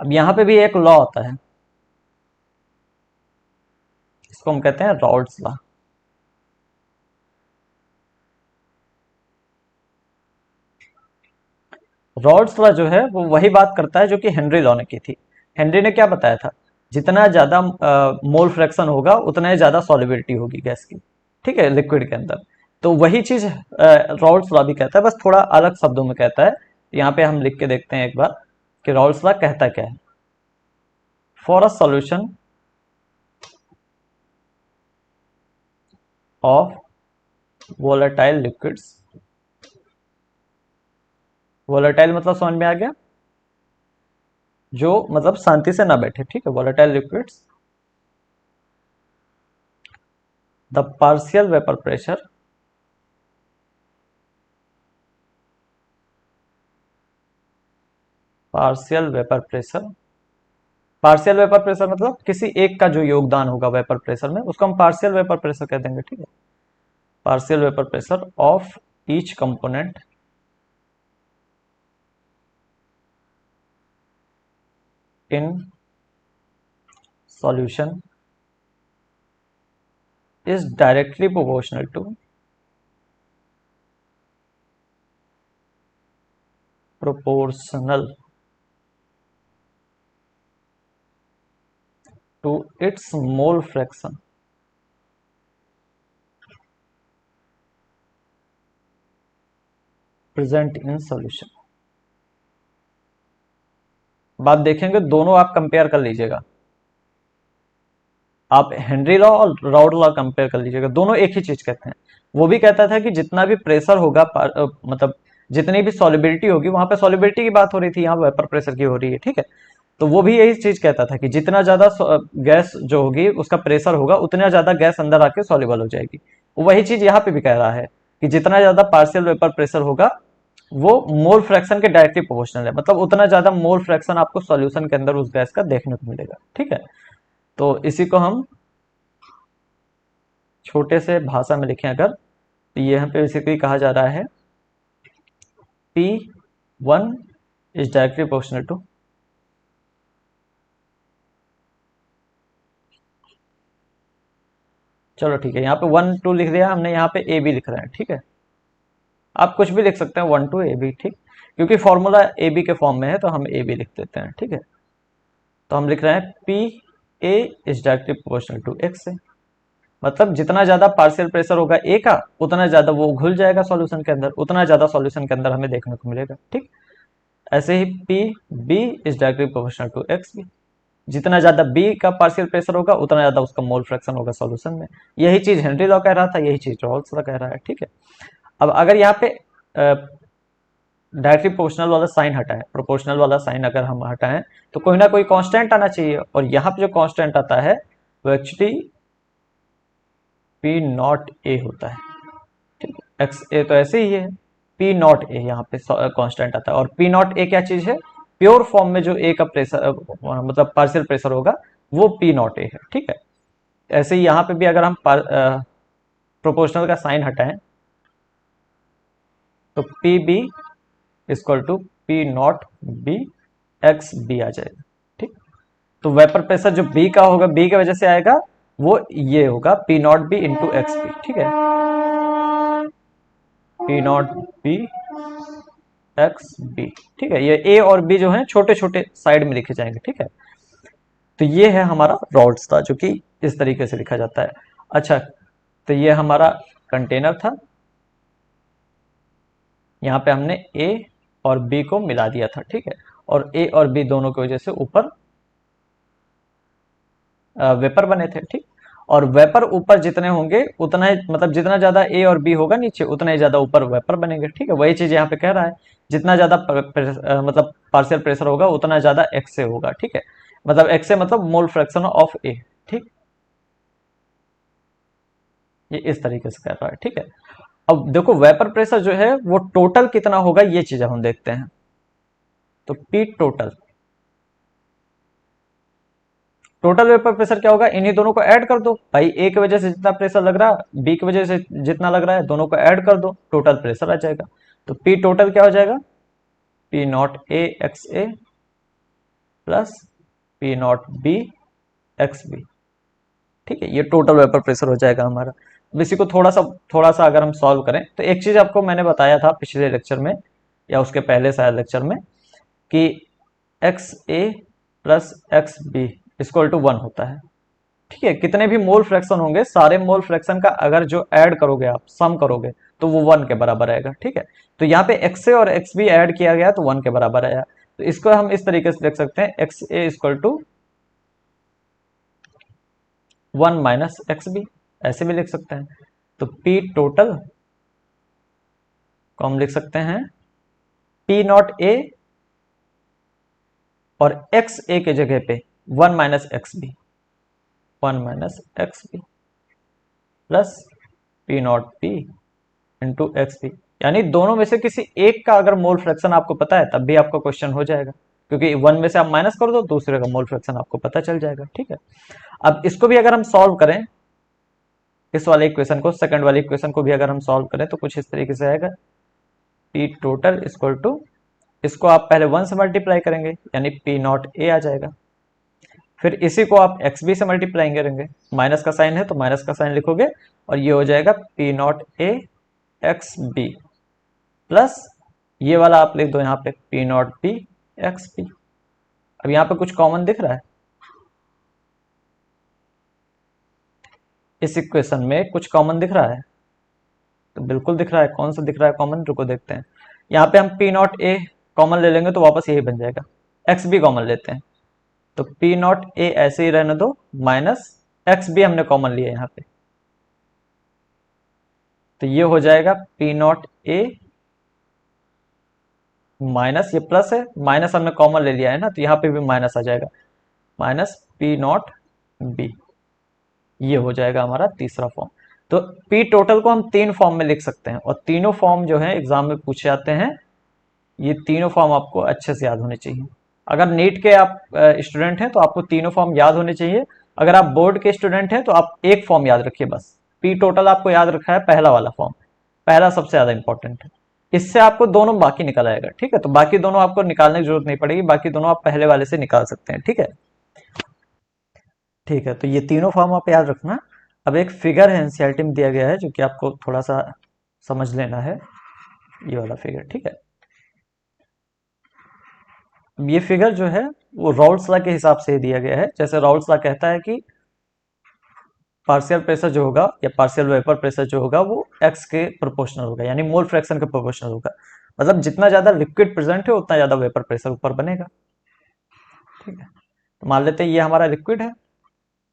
अब यहां पे भी एक लॉ आता है, इसको हम कहते हैं रॉल्स लॉ। रॉल्स लॉ जो है वो वही बात करता है जो कि हेनरी लॉ ने की थी। हेनरी ने क्या बताया था, जितना ज्यादा मोल फ्रैक्शन होगा उतना ही ज्यादा सॉलिबिलिटी होगी गैस की, ठीक है, लिक्विड के अंदर। तो वही चीज रॉल्स लॉ भी कहता है, बस थोड़ा अलग शब्दों में कहता है। यहाँ पे हम लिख के देखते हैं एक बार, कि राउल्स लॉ कहता क्या है। For a solution of volatile liquids, volatile मतलब समझ में आ गया, जो मतलब शांति से ना बैठे, ठीक है, volatile liquids, the partial vapour pressure partial vapour pressure, partial vapour pressure मतलब किसी एक का जो योगदान होगा वेपर प्रेशर में, उसको हम पार्शियल वेपर प्रेशर कह देंगे, ठीक है। Partial vapour pressure of each component in solution is directly proportional to proportional to its mole fraction present in solution। बात देखेंगे, दोनों आप कंपेयर कर लीजिएगा, आप हेनरी लॉ और राउल्ट लॉ कंपेयर कर लीजिएगा, दोनों एक ही चीज कहते हैं। वो भी कहता था कि जितना भी प्रेशर होगा, मतलब जितनी भी सॉलिबिलिटी होगी, वहां पे सॉलिबिलिटी की बात हो रही थी, यहाँ वेपर प्रेशर की हो रही है, ठीक है। तो वो भी यही चीज कहता था कि जितना ज्यादा गैस जो होगी उसका प्रेशर होगा, उतना ज्यादा गैस अंदर आके सॉल्युबल हो जाएगी। वही चीज यहाँ पे भी कह रहा है कि जितना ज्यादा पार्शियल वेपर प्रेशर होगा, वो मोल फ्रैक्शन के डायरेक्टली प्रोपोर्शनल है, मतलब उतना ज्यादा मोल फ्रैक्शन आपको सॉल्यूशन के अंदर उस गैस का देखने को मिलेगा, ठीक है। तो इसी को हम छोटे से भाषा में लिखें अगर, तो यहाँ पे बेसिकली कहा जा रहा है P1 is directly proportional to, चलो ठीक है, यहाँ पे 1 2 लिख दिया हमने, यहाँ पे ए बी लिख रहे हैं, ठीक है। आप कुछ भी लिख सकते हैं, 1 2 ए बी, ठीक, क्योंकि फॉर्मूला ए बी के फॉर्म में है तो हम ए बी लिख देते हैं, ठीक है। तो हम लिख रहे हैं P A is directly proportional to x से, मतलब जितना ज्यादा पार्शियल प्रेशर होगा ए का, उतना ज्यादा वो घुल जाएगा सॉल्यूशन के अंदर, उतना ज्यादा सॉल्यूशन के अंदर हमें देखने को मिलेगा, ठीक। ऐसे ही P B is directly proportional to X B, जितना ज्यादा बी का पार्शियल प्रेशर होगा, उतना ज्यादा उसका मोल फ्रैक्शन होगा सॉल्यूशन में। यही चीज हेनरी लॉ कह रहा था, यही चीज राउल्स लॉ कह रहा है, ठीक है। अब अगर यहाँ पे डायरेक्टली प्रोपोर्शनल वाला साइन हटाएं, प्रोपोर्शनल वाला साइन अगर हम हटाएं, तो कोई ना कोई कांस्टेंट आना चाहिए, और यहाँ पे जो कांस्टेंट आता है वो एक्चुअली पी नॉट ए होता है, ठीक है। एक्स ए तो ऐसे ही है, पी नॉट ए यहाँ पे कांस्टेंट आता है, और पी नॉट ए क्या चीज है, प्योर फॉर्म में जो ए का प्रेशर मतलब पार्शियल प्रेशर होगा, वो पी नॉट ए है, ठीक है। ऐसे ही यहाँ पे भी अगर हम प्रोपोर्शनल का साइन हटाएं, तो P B equal to P naught B x B आ जाएगा, ठीक। तो वेपर प्रेशर जो बी का होगा, बी की वजह से आएगा, वो ये होगा P naught B into x B, ठीक है, P naught B x B, ठीक है। ये ए और बी जो है छोटे छोटे साइड में लिखे जाएंगे, ठीक है। तो ये है हमारा राउल्स लॉ, जो कि इस तरीके से लिखा जाता है। अच्छा, तो ये हमारा कंटेनर था, यहाँ पे हमने ए और बी को मिला दिया था, ठीक है, और ए और बी दोनों की वजह से ऊपर वेपर बने थे, ठीक। और वेपर ऊपर जितने होंगे उतना ही, मतलब जितना ज्यादा ए और बी होगा नीचे, उतना ही ज्यादा ऊपर वेपर बनेंगे, ठीक है। वही चीज यहाँ पे कह रहा है, जितना ज्यादा मतलब पार्शियल प्रेशर होगा, उतना ज्यादा एक्स से होगा, ठीक है, मतलब एक्स से मतलब मोल फ्रैक्शन ऑफ ए, ठीक। ये इस तरीके से कह रहा है, ठीक है। अब देखो वेपर प्रेशर जो है वो टोटल कितना होगा, ये चीज हम देखते हैं। तो P total, total vapour pressure क्या होगा, इन्हीं दोनों को ऐड कर दो भाई, ए की वजह से जितना प्रेशर लग रहा है, बी की वजह से जितना लग रहा है, दोनों को ऐड कर दो, टोटल प्रेशर आ जाएगा। तो पी टोटल क्या हो जाएगा, P naught A x A plus P naught B x B, ठीक है। ये टोटल वेपर प्रेशर हो जाएगा हमारा। अब इसी को थोड़ा सा अगर हम सॉल्व करें, तो एक चीज आपको मैंने बताया था पिछले लेक्चर में, या उसके पहले शायद लेक्चर में, कि x A plus x B equal to 1 होता है, ठीक है। कितने भी मोल फ्रैक्शन होंगे, सारे मोल फ्रैक्शन का अगर जो ऐड करोगे, आप सम करोगे, तो वो 1 के बराबर आएगा, ठीक है। तो यहाँ पे एक्स ए और एक्स बी ऐड किया गया तो 1 के बराबर आया। तो इसको हम इस तरीके से लिख सकते हैं x A equal to 1 minus x B, ऐसे भी लिख सकते हैं। तो पी टोटल को हम लिख सकते हैं पी नॉट ए और एक्स ए के जगह पे 1 minus x B, 1 minus x B plus P naught P into x P. यानी दोनों में से किसी एक का अगर मोल फ्रैक्शन आपको पता है तब भी आपका क्वेश्चन हो जाएगा, क्योंकि वन में से आप माइनस कर दो, दूसरे का मोल फ्रैक्शन आपको पता चल जाएगा। ठीक है, अब इसको भी अगर हम सॉल्व करें, इस वाले इक्वेशन को, सेकंड वाले इक्वेशन को भी अगर हम सॉल्व करें तो कुछ इस तरीके से आएगा पी टोटल इक्वल टू, इसको आप पहले 1 से मल्टीप्लाई करेंगे यानी पी नॉट ए आ जाएगा, फिर इसी को आप एक्स बी से मल्टीप्लाई करेंगे, माइनस का साइन है तो माइनस का साइन लिखोगे और ये हो जाएगा P naught A x B plus ये वाला आप लिख दो यहाँ पे P naught P x P. अब यहाँ पे कुछ कॉमन दिख रहा है, इस इक्वेशन में कुछ कॉमन दिख रहा है? तो बिल्कुल दिख रहा है। कौन सा दिख रहा है कॉमन, रुको देखते हैं। यहाँ पे हम पी नॉट ए कॉमन ले लेंगे तो वापस यही बन जाएगा, एक्स बी कॉमन लेते हैं तो पी नॉट ए ऐसे ही रहने दो, माइनस एक्स बी हमने कॉमन लिया यहाँ पे, तो ये हो जाएगा पी नॉट ए माइनस, ये प्लस है, माइनस हमने कॉमन ले लिया है ना, तो यहाँ पे भी माइनस आ जाएगा, माइनस पी नॉट बी, ये हो जाएगा हमारा तीसरा फॉर्म। तो पी टोटल को हम 3 फॉर्म में लिख सकते हैं और तीनों फॉर्म जो है एग्जाम में पूछे जाते हैं। ये तीनों फॉर्म आपको अच्छे से याद होने चाहिए। अगर नीट के आप स्टूडेंट हैं तो आपको तीनों फॉर्म याद होने चाहिए। अगर आप बोर्ड के स्टूडेंट हैं तो आप एक फॉर्म याद रखिए बस। पी टोटल आपको याद रखा है, पहला वाला फॉर्म, पहला सबसे ज्यादा इंपॉर्टेंट है। इससे आपको दोनों बाकी निकल आएगा। ठीक है, तो बाकी दोनों आपको निकालने की जरूरत नहीं पड़ेगी, बाकी दोनों आप पहले वाले से निकाल सकते हैं। ठीक है, ठीक है, तो ये तीनों फॉर्म आप याद रखना। अब एक फिगर है एनसीईआरटी में दिया गया है जो कि आपको थोड़ा सा समझ लेना है, ये वाला फिगर। ठीक है, ये फिगर जो है वो राउल्ट्स लॉ के हिसाब से दिया गया है। जैसे राउल्ट्स लॉ कहता है कि पार्शियल प्रेशर जो होगा या पार्शियल वेपर प्रेशर जो होगा वो एक्स के प्रोपोर्शनल होगा, यानी मोल फ्रैक्शन के प्रोपोर्शनल होगा। मतलब जितना ज्यादा लिक्विड प्रेजेंट है उतना ज्यादा वेपर प्रेशर ऊपर बनेगा। ठीक है, तो मान लेते हैं ये हमारा लिक्विड है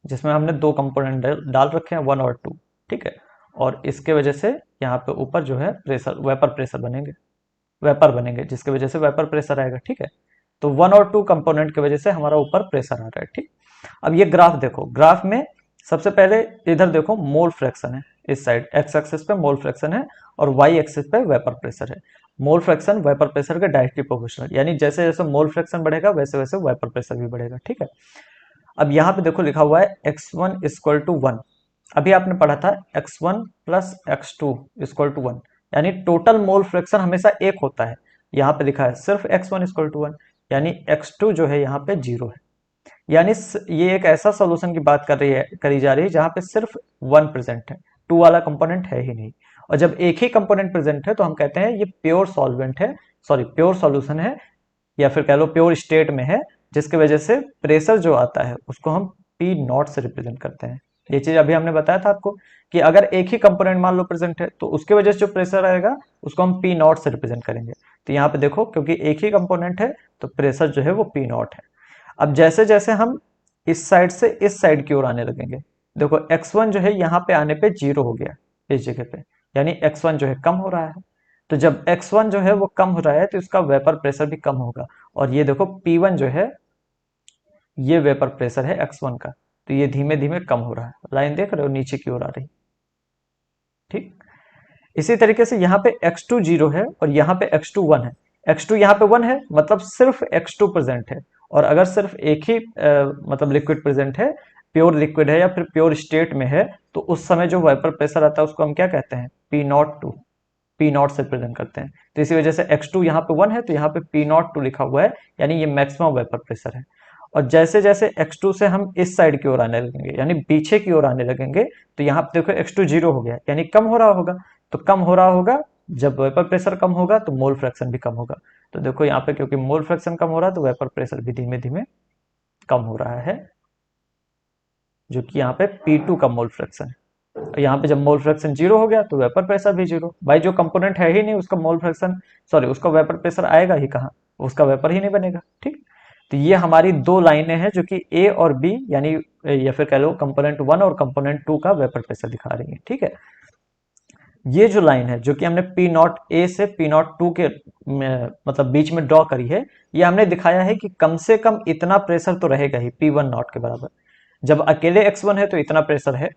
जिसमें हमने 2 कंपोनेंट डाल रखे हैं, 1 और 2। ठीक है, और इसके वजह से यहाँ पे ऊपर जो है प्रेशर, वेपर प्रेशर बनेंगे, वेपर बनेंगे, जिसकी वजह से वेपर प्रेशर आएगा। ठीक है, तो 1 और 2 कंपोनेंट की वजह से हमारा ऊपर प्रेशर आ रहा है। ठीक, अब ये ग्राफ देखो, ग्राफ में सबसे पहले इधर देखो मोल फ्रैक्शन है, इस साइड एक्स एक्सिस पे मोल फ्रैक्शन है और वाई एक्सिस पे वेपर प्रेशर है। मोल फ्रैक्शन वेपर प्रेशर के डायरेक्टली प्रोपोर्शनल, यानी जैसे जैसे मोल फ्रैक्शन बढ़ेगा वैसे वैसे वेपर प्रेशर भी बढ़ेगा। ठीक है, अब यहाँ पे देखो लिखा हुआ है x1 इक्वल टू 1। अभी आपने पढ़ा था x1 plus x2 equal to 1, यानी टोटल मोल फ्रैक्शन हमेशा एक होता है। यहाँ पे लिखा है सिर्फ x1 इक्वल टू 1, यानी x2 जो है यहाँ पे 0 है। यानी ये एक ऐसा सोल्यूशन की बात करी जा रही है जहां पे सिर्फ 1 प्रेजेंट है, 2 वाला कंपोनेंट है ही नहीं। और जब एक ही कंपोनेंट प्रेजेंट है तो हम कहते हैं ये प्योर सॉल्वेंट है, सॉरी प्योर सॉल्यूशन है, या फिर कह लो प्योर स्टेट में है, जिसकी वजह से प्रेशर जो आता है उसको हम पी नॉट से रिप्रेजेंट करते हैं। ये चीज अभी हमने बताया था आपको कि अगर एक ही कंपोनेंट मान लो प्रेजेंट है तो उसके वजह से जो प्रेशर आएगा उसको हम पी नॉट से रिप्रेजेंट करेंगे। तो यहाँ पे देखो क्योंकि एक ही कंपोनेंट है तो प्रेशर जो है वो पी नॉट है। अब जैसे जैसे हम इस साइड से इस साइड की ओर आने लगेंगे, देखो x1 जो है यहाँ पे आने पे 0 हो गया इस जगह पे, यानी x1 जो है कम हो रहा है। तो जब x1 जो है वो कम हो रहा है तो इसका वेपर प्रेशर भी कम होगा। और ये देखो P1 जो है ये वेपर प्रेशर है x1 का, तो ये धीमे धीमे कम हो रहा है, लाइन देख रहे हो नीचे की ओर आ रही। ठीक, इसी तरीके से यहाँ पे x2 0 है और यहाँ पे x2 1 है। x2 यहाँ पे 1 है मतलब सिर्फ x2 प्रेजेंट है, और अगर सिर्फ एक ही मतलब लिक्विड प्रेजेंट है, प्योर लिक्विड है या फिर प्योर स्टेट में है, तो उस समय जो वेपर प्रेशर आता है उसको हम क्या कहते हैं, P naught two, P naught से प्रेजेंट करते हैं। तो इसी वजह से x2 यहाँ पे 1 है तो यहाँ पे पी नॉट टू लिखा हुआ है, यानी ये मैक्सिमम वेपर प्रेशर है। और जैसे जैसे x2 से हम इस साइड की ओर आने लगेंगे यानी पीछे की ओर आने लगेंगे, तो यहाँ पे देखो x2 0 हो गया यानी कम हो रहा होगा। तो कम हो रहा होगा, जब वेपर प्रेशर कम होगा तो मोल फ्रैक्शन भी कम होगा। तो देखो यहाँ पे क्योंकि मोल फ्रैक्शन कम हो रहा है तो वेपर प्रेशर भी धीमे धीमे कम हो रहा है, जो कि यहाँ पे P2 का मोल फ्रैक्शन है। यहाँ पे जब मोल फ्रैक्शन 0 हो गया तो वेपर प्रेशर भी 0। भाई जो कंपोनेंट है ही नहीं उसका मोल फ्रैक्शन, सॉरी उसका वेपर प्रेशर आएगा ही कहाँ, उसका वेपर ही नहीं बनेगा। ठीक, तो ये हमारी दो लाइनें हैं जो कि ए और बी यानी या फिर कह लो कंपोनेंट वन और कंपोनेंट टू का वेपर प्रेशर दिखा रही है। ठीक है, ये जो लाइन है जो कि हमने पी नॉट ए से पी नॉट टू के मतलब बीच में ड्रॉ करी है, ये हमने दिखाया है कि कम से कम इतना प्रेशर तो रहेगा ही पी वन नॉट के बराबर। जब अकेले एक्स वन है तो इतना प्रेशर है,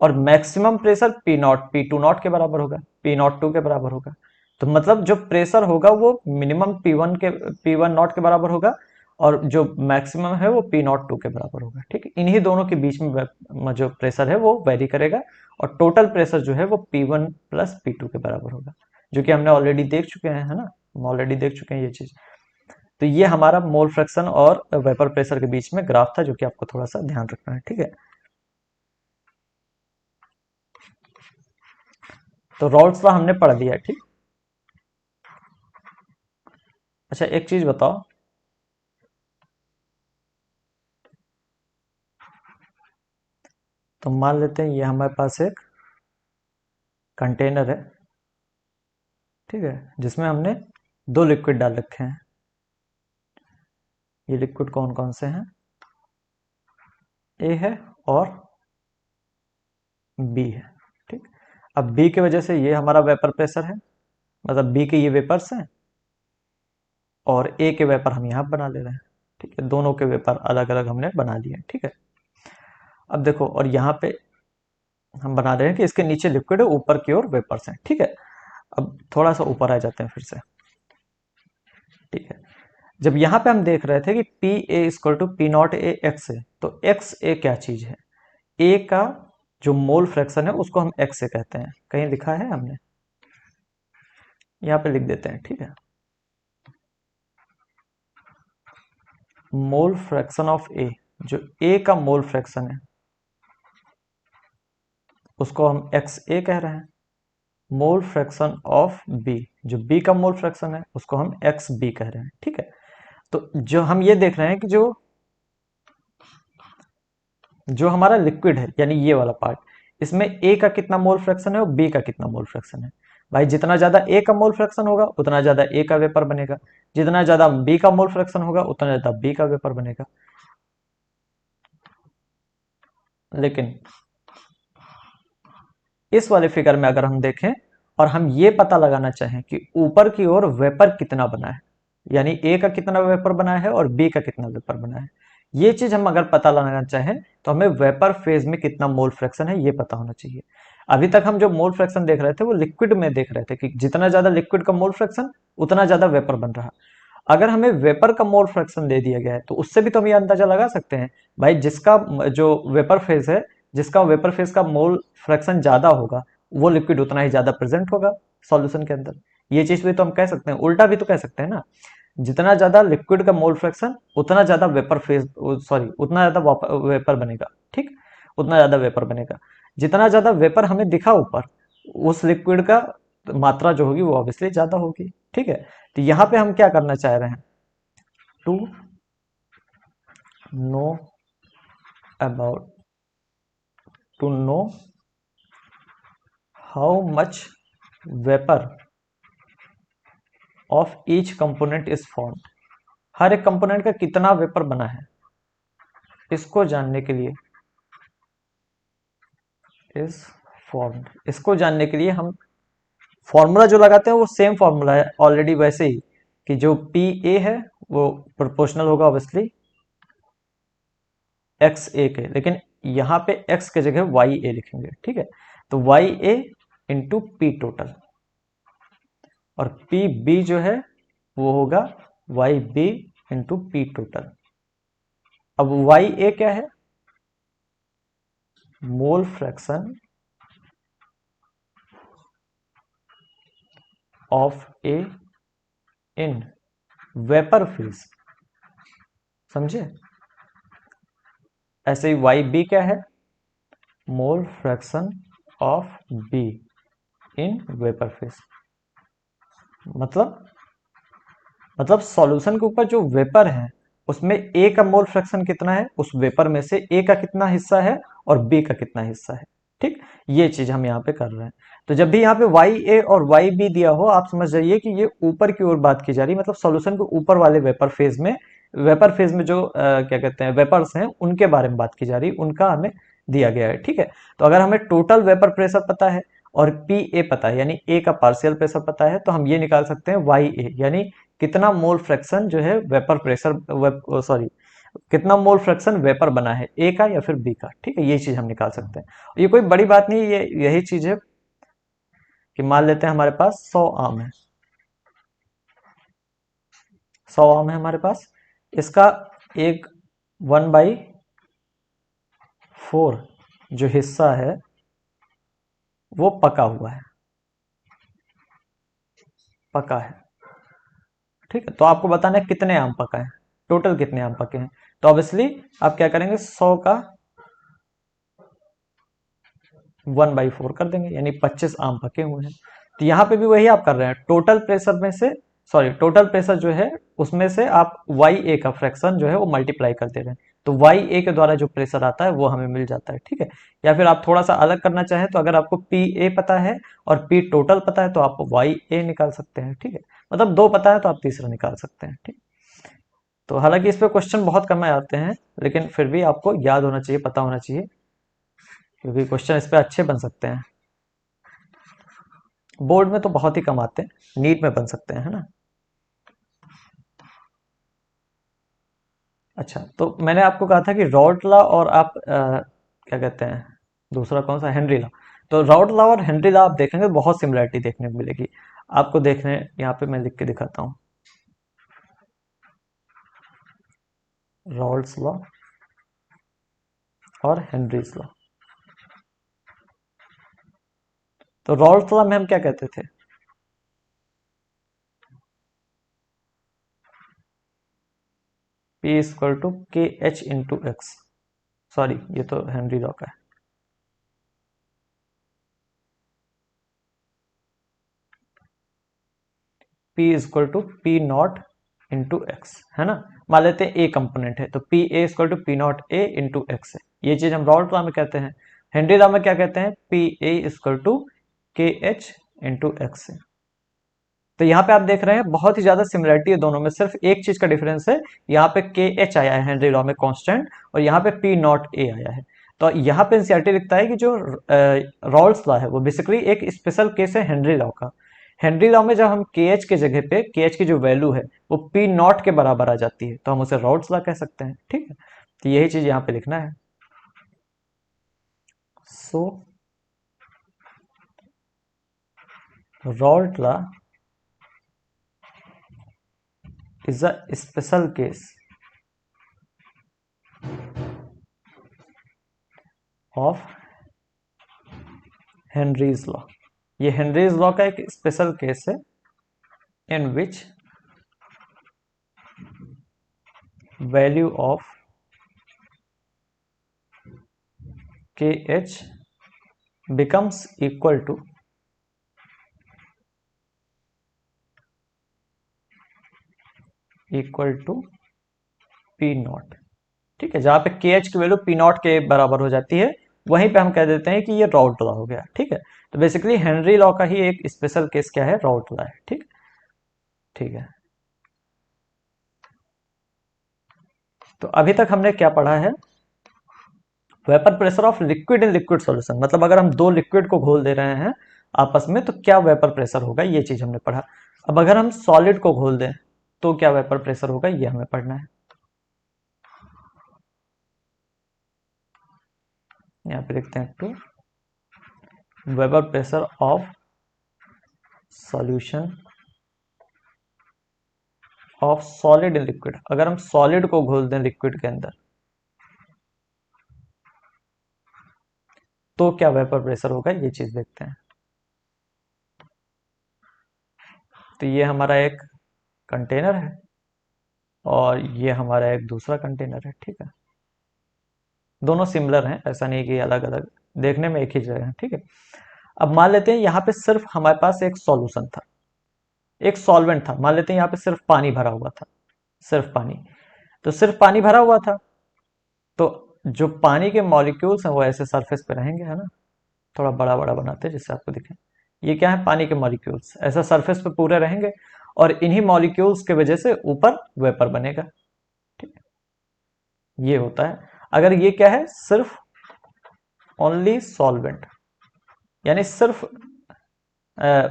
और maximum pressure P naught P two naught के बराबर होगा, पी नॉट टू के बराबर होगा। तो मतलब जो प्रेशर होगा वो मिनिमम पी वन नॉट के बराबर होगा, और जो मैक्सिमम है वो पी नॉट टू के बराबर होगा। ठीक है, इन्हीं दोनों के बीच में जो प्रेशर है वो वेरी करेगा, और टोटल प्रेशर जो है वो P one plus P two के बराबर होगा, जो कि हमने ऑलरेडी देख चुके हैं, है ना, हम ऑलरेडी देख चुके हैं ये चीज। तो ये हमारा मोल फ्रैक्शन और वेपर प्रेशर के बीच में ग्राफ था, जो कि आपको थोड़ा सा ध्यान रखना है। ठीक है, तो रॉल्स लॉ हमने पढ़ लिया है। ठीक, अच्छा एक चीज बताओ, तो मान लेते हैं ये हमारे पास एक कंटेनर है, ठीक है, जिसमें हमने दो लिक्विड डाल रखे हैं। ये लिक्विड कौन कौन से हैं? ए है और बी है। ठीक, अब बी की वजह से ये हमारा वेपर प्रेशर है, मतलब बी के ये वेपर्स हैं, और ए के वेपर हम यहाँ बना ले रहे हैं। ठीक है, दोनों के वेपर अलग अलग हमने बना लिए। ठीक है, अब देखो, और यहाँ पे हम बना रहे हैं कि इसके नीचे लिक्विड है, ऊपर की ओर वेपर्स हैं। ठीक है, अब थोड़ा सा ऊपर आ जाते हैं फिर से। ठीक है, जब यहाँ पे हम देख रहे थे कि P A equal to P naught A x है, तो एक्स ए क्या चीज है? ए का जो मोल फ्रैक्शन है उसको हम एक्स से कहते हैं, कहीं लिखा है हमने, यहाँ पे लिख देते हैं। ठीक है, मोल फ्रैक्शन ऑफ ए, जो ए का मोल फ्रैक्शन है उसको हम एक्स ए कह रहे हैं। मोल फ्रैक्शन ऑफ बी, जो बी का मोल फ्रैक्शन है उसको हम एक्स बी कह रहे हैं। ठीक है, तो जो हम ये देख रहे हैं कि जो जो हमारा लिक्विड है यानी ये वाला पार्ट, इसमें ए का कितना मोल फ्रैक्शन है और बी का कितना मोल फ्रैक्शन है। भाई जितना ज्यादा ए का मोल फ्रैक्शन होगा उतना ज्यादा ए का वेपर बनेगा, जितना ज्यादा बी का मोल फ्रैक्शन होगा उतना ज्यादा बी का वेपर बनेगा। लेकिन इस वाले फिगर में अगर हम देखें और हम ये पता लगाना चाहें कि ऊपर की ओर वेपर कितना बना है, यानी ए का कितना वेपर बना है और बी का कितना वेपर बना है, ये चीज हम अगर पता लगाना चाहें तो हमें वेपर फेज में कितना मोल फ्रैक्शन है ये पता होना चाहिए। अभी तक हम जो मोल फ्रैक्शन देख रहे थे वो लिक्विड में देख रहे थे कि जितना ज्यादा लिक्विड का मोल फ्रैक्शन उतना ज्यादा वेपर बन रहा। अगर हमें वेपर का मोल फ्रैक्शन दे दिया गया है तो उससे भी तो हम ये अंदाजा लगा सकते हैं, भाई जिसका जो वेपर फेज है, जिसका वेपर फेज का मोल फ्रैक्शन ज्यादा होगा वो लिक्विड उतना ही ज्यादा प्रेजेंट होगा सॉल्यूशन के अंदर। ये चीज भी तो हम कह सकते हैं, उल्टा भी तो कह सकते हैं ना, जितना ज्यादा लिक्विड का मोल फ्रैक्शन उतना ज्यादा वेपर फेज, सॉरी उतना ज्यादा वेपर बनेगा। ठीक, उतना ज्यादा वेपर बनेगा, जितना ज्यादा वेपर हमें दिखा ऊपर उस लिक्विड का मात्रा जो होगी वो ऑब्वियसली ज्यादा होगी। ठीक है, तो यहाँ पे हम क्या करना चाह रहे हैं, to know about to know how much vapour of each component is form, हर एक कंपोनेंट का कितना वेपर बना है इसको जानने के लिए, इज फॉर्म्ड, इसको जानने के लिए हम फॉर्मूला जो लगाते हैं वो सेम फॉर्मूला है ऑलरेडी वैसे ही, कि जो पी ए है वो प्रोपोर्शनल होगा ऑब्वियसली एक्स ए के, लेकिन यहाँ पे एक्स के जगह वाई ए लिखेंगे। ठीक है, तो Y A into P total, और पी बी जो है वो होगा Y B into P total. अब वाई ए क्या है? Mole fraction of A in vapour phase, समझे? ऐसे ही वाई बी क्या है? Mole fraction of B in vapour phase. मतलब सॉल्यूशन के ऊपर जो वेपर है उसमें ए का मोल फ्रैक्शन कितना है, उस वेपर में से ए का कितना हिस्सा है और बी का कितना हिस्सा है। ठीक, ये चीज हम यहाँ पे कर रहे हैं। तो जब भी यहाँ पे वाई ए और वाई बी दिया हो, आप समझ जाइए कि ये ऊपर की ओर बात की जा रही है, मतलब सॉल्यूशन के ऊपर वाले वेपर फेज में जो क्या कहते हैं वेपर्स हैं, उनके बारे में बात की जा रही है, उनका हमें दिया गया है। ठीक है, तो अगर हमें टोटल वेपर प्रेशर पता है और पी ए पता है, यानी ए का पार्शियल प्रेशर पता है, तो हम ये निकाल सकते हैं वाई ए, यानी कितना मोल फ्रैक्शन जो है वेपर प्रेशर, सॉरी, कितना मोल फ्रैक्शन वेपर बना है, ए का या फिर बी का। ठीक है, ये चीज हम निकाल सकते हैं। ये कोई बड़ी बात नहीं है, ये यही चीज है कि मान लेते हैं हमारे पास 100 आम है, 100 आम है हमारे पास, इसका एक 1/4 जो हिस्सा है वो पका हुआ है, पका है। ठीक है, तो आपको बताना है कितने आम पका है, टोटल कितने आम पके हैं। तो ऑब्वियसली आप क्या करेंगे, 100 का 1/4 कर देंगे, यानी 25 आम पके हुए हैं। तो यहाँ पे भी वही आप कर रहे हैं, टोटल प्रेशर में से, सॉरी, टोटल प्रेशर जो है उसमें से आप वाई ए का फ्रैक्शन जो है वो मल्टीप्लाई कर दे रहे हैं, तो वाई ए के द्वारा जो प्रेशर आता है वो हमें मिल जाता है। ठीक है, या फिर आप थोड़ा सा अलग करना चाहें तो अगर आपको पी ए पता है और पी टोटल पता है तो आप वाई ए निकाल सकते हैं। ठीक है, मतलब दो पता है तो आप तीसरा निकाल सकते हैं। ठीक, तो हालांकि इस पे क्वेश्चन बहुत कम आते हैं, लेकिन फिर भी आपको याद होना चाहिए, पता होना चाहिए, क्योंकि क्वेश्चन इस पे अच्छे बन सकते हैं। बोर्ड में तो बहुत ही कम आते हैं, नीट में बन सकते हैं, है ना। अच्छा, तो मैंने आपको कहा था कि रॉड लॉ और आप क्या कहते हैं, दूसरा कौन सा, हेनरी लॉ। तो रॉड लॉ और हेनरी लॉ आप देखेंगे तो बहुत सिमिलरिटी देखने को मिलेगी आपको। देखने यहाँ पे मैं लिख के दिखाता हूँ, रॉल्स लॉ और हेनरीज लॉ। तो रॉल्स लॉ में हम क्या कहते थे, P equal to K H into x, sorry ये तो हेनरी लॉ का है। P equal to P naught into x, है ना। मान लेते हैं ए कंपोनेंट है, तो P A equal to P naught A into x है, ये चीज हम रॉल्स लॉ में कहते हैं। हेनरी लॉ में क्या कहते हैं, P A equal to K H into x है। तो यहाँ पे आप देख रहे हैं बहुत ही ज्यादा सिमिलरिटी है दोनों में, सिर्फ एक चीज का डिफरेंस है, यहाँ पे के एच आया है हेनरी लॉ में कांस्टेंट, और यहाँ पे पी नॉट ए आया है। तो यहाँ पे एनसीईआरटी लिखता है कि जो रॉल्स लॉ है वो बेसिकली एक स्पेशल केस है हेनरी लॉ का। हेनरी लॉ में जब हम के एच के जगह पे के एच की जो वैल्यू है वो पी नॉट के बराबर आ जाती है, तो हम उसे रॉल्स लॉ कह सकते हैं। ठीक है, तो यही चीज यहाँ पे लिखना है। So Raoult law is a special case of Henry's law. ये हेनरीज लॉ का एक स्पेशल केस है in which value of K H becomes equal to P naught. ठीक है, जहां पे के एच की वैल्यू पी नॉट के बराबर हो जाती है, वहीं पे हम कह देते हैं कि ये राउट लॉ हो गया। ठीक है, तो बेसिकली हेनरी लॉ का ही एक स्पेशल केस क्या है, राउट लॉ है। ठीक, ठीक है। तो अभी तक हमने क्या पढ़ा है, vapour pressure of liquid in liquid solution, मतलब अगर हम दो लिक्विड को घोल दे रहे हैं आपस में तो क्या वेपर प्रेशर होगा, ये चीज हमने पढ़ा। अब अगर हम सॉलिड को घोल दें तो क्या वेपर प्रेशर होगा, ये हमें पढ़ना है। यहाँ पे लिखते हैं to vapour pressure of solution of solid in liquid, अगर हम सॉलिड को घोल दें लिक्विड के अंदर तो क्या वेपर प्रेशर होगा, ये चीज देखते हैं। तो ये हमारा एक कंटेनर है और ये हमारा एक दूसरा कंटेनर है। ठीक है, दोनों सिमिलर हैं, ऐसा नहीं कि अलग अलग, देखने में एक ही जगह है। ठीक है, अब मान लेते हैं यहाँ पे सिर्फ हमारे पास एक सॉल्यूशन था, एक सॉल्वेंट था, मान लेते हैं यहाँ पे सिर्फ पानी भरा हुआ था, सिर्फ पानी। तो सिर्फ पानी भरा हुआ था, तो जो पानी के मॉलिक्यूल्स हैं वो ऐसे सरफेस पे रहेंगे, है ना। थोड़ा बड़ा बड़ा बनाते हैं जिससे आपको दिखे। ये क्या है, पानी के मॉलिक्यूल्स ऐसा सरफेस पे पूरे रहेंगे और इन्हीं मॉलिक्यूल्स की वजह से ऊपर वेपर बनेगा। ठीक है, ये होता है। अगर ये क्या है, सिर्फ ओनली सॉल्वेंट, यानी सिर्फ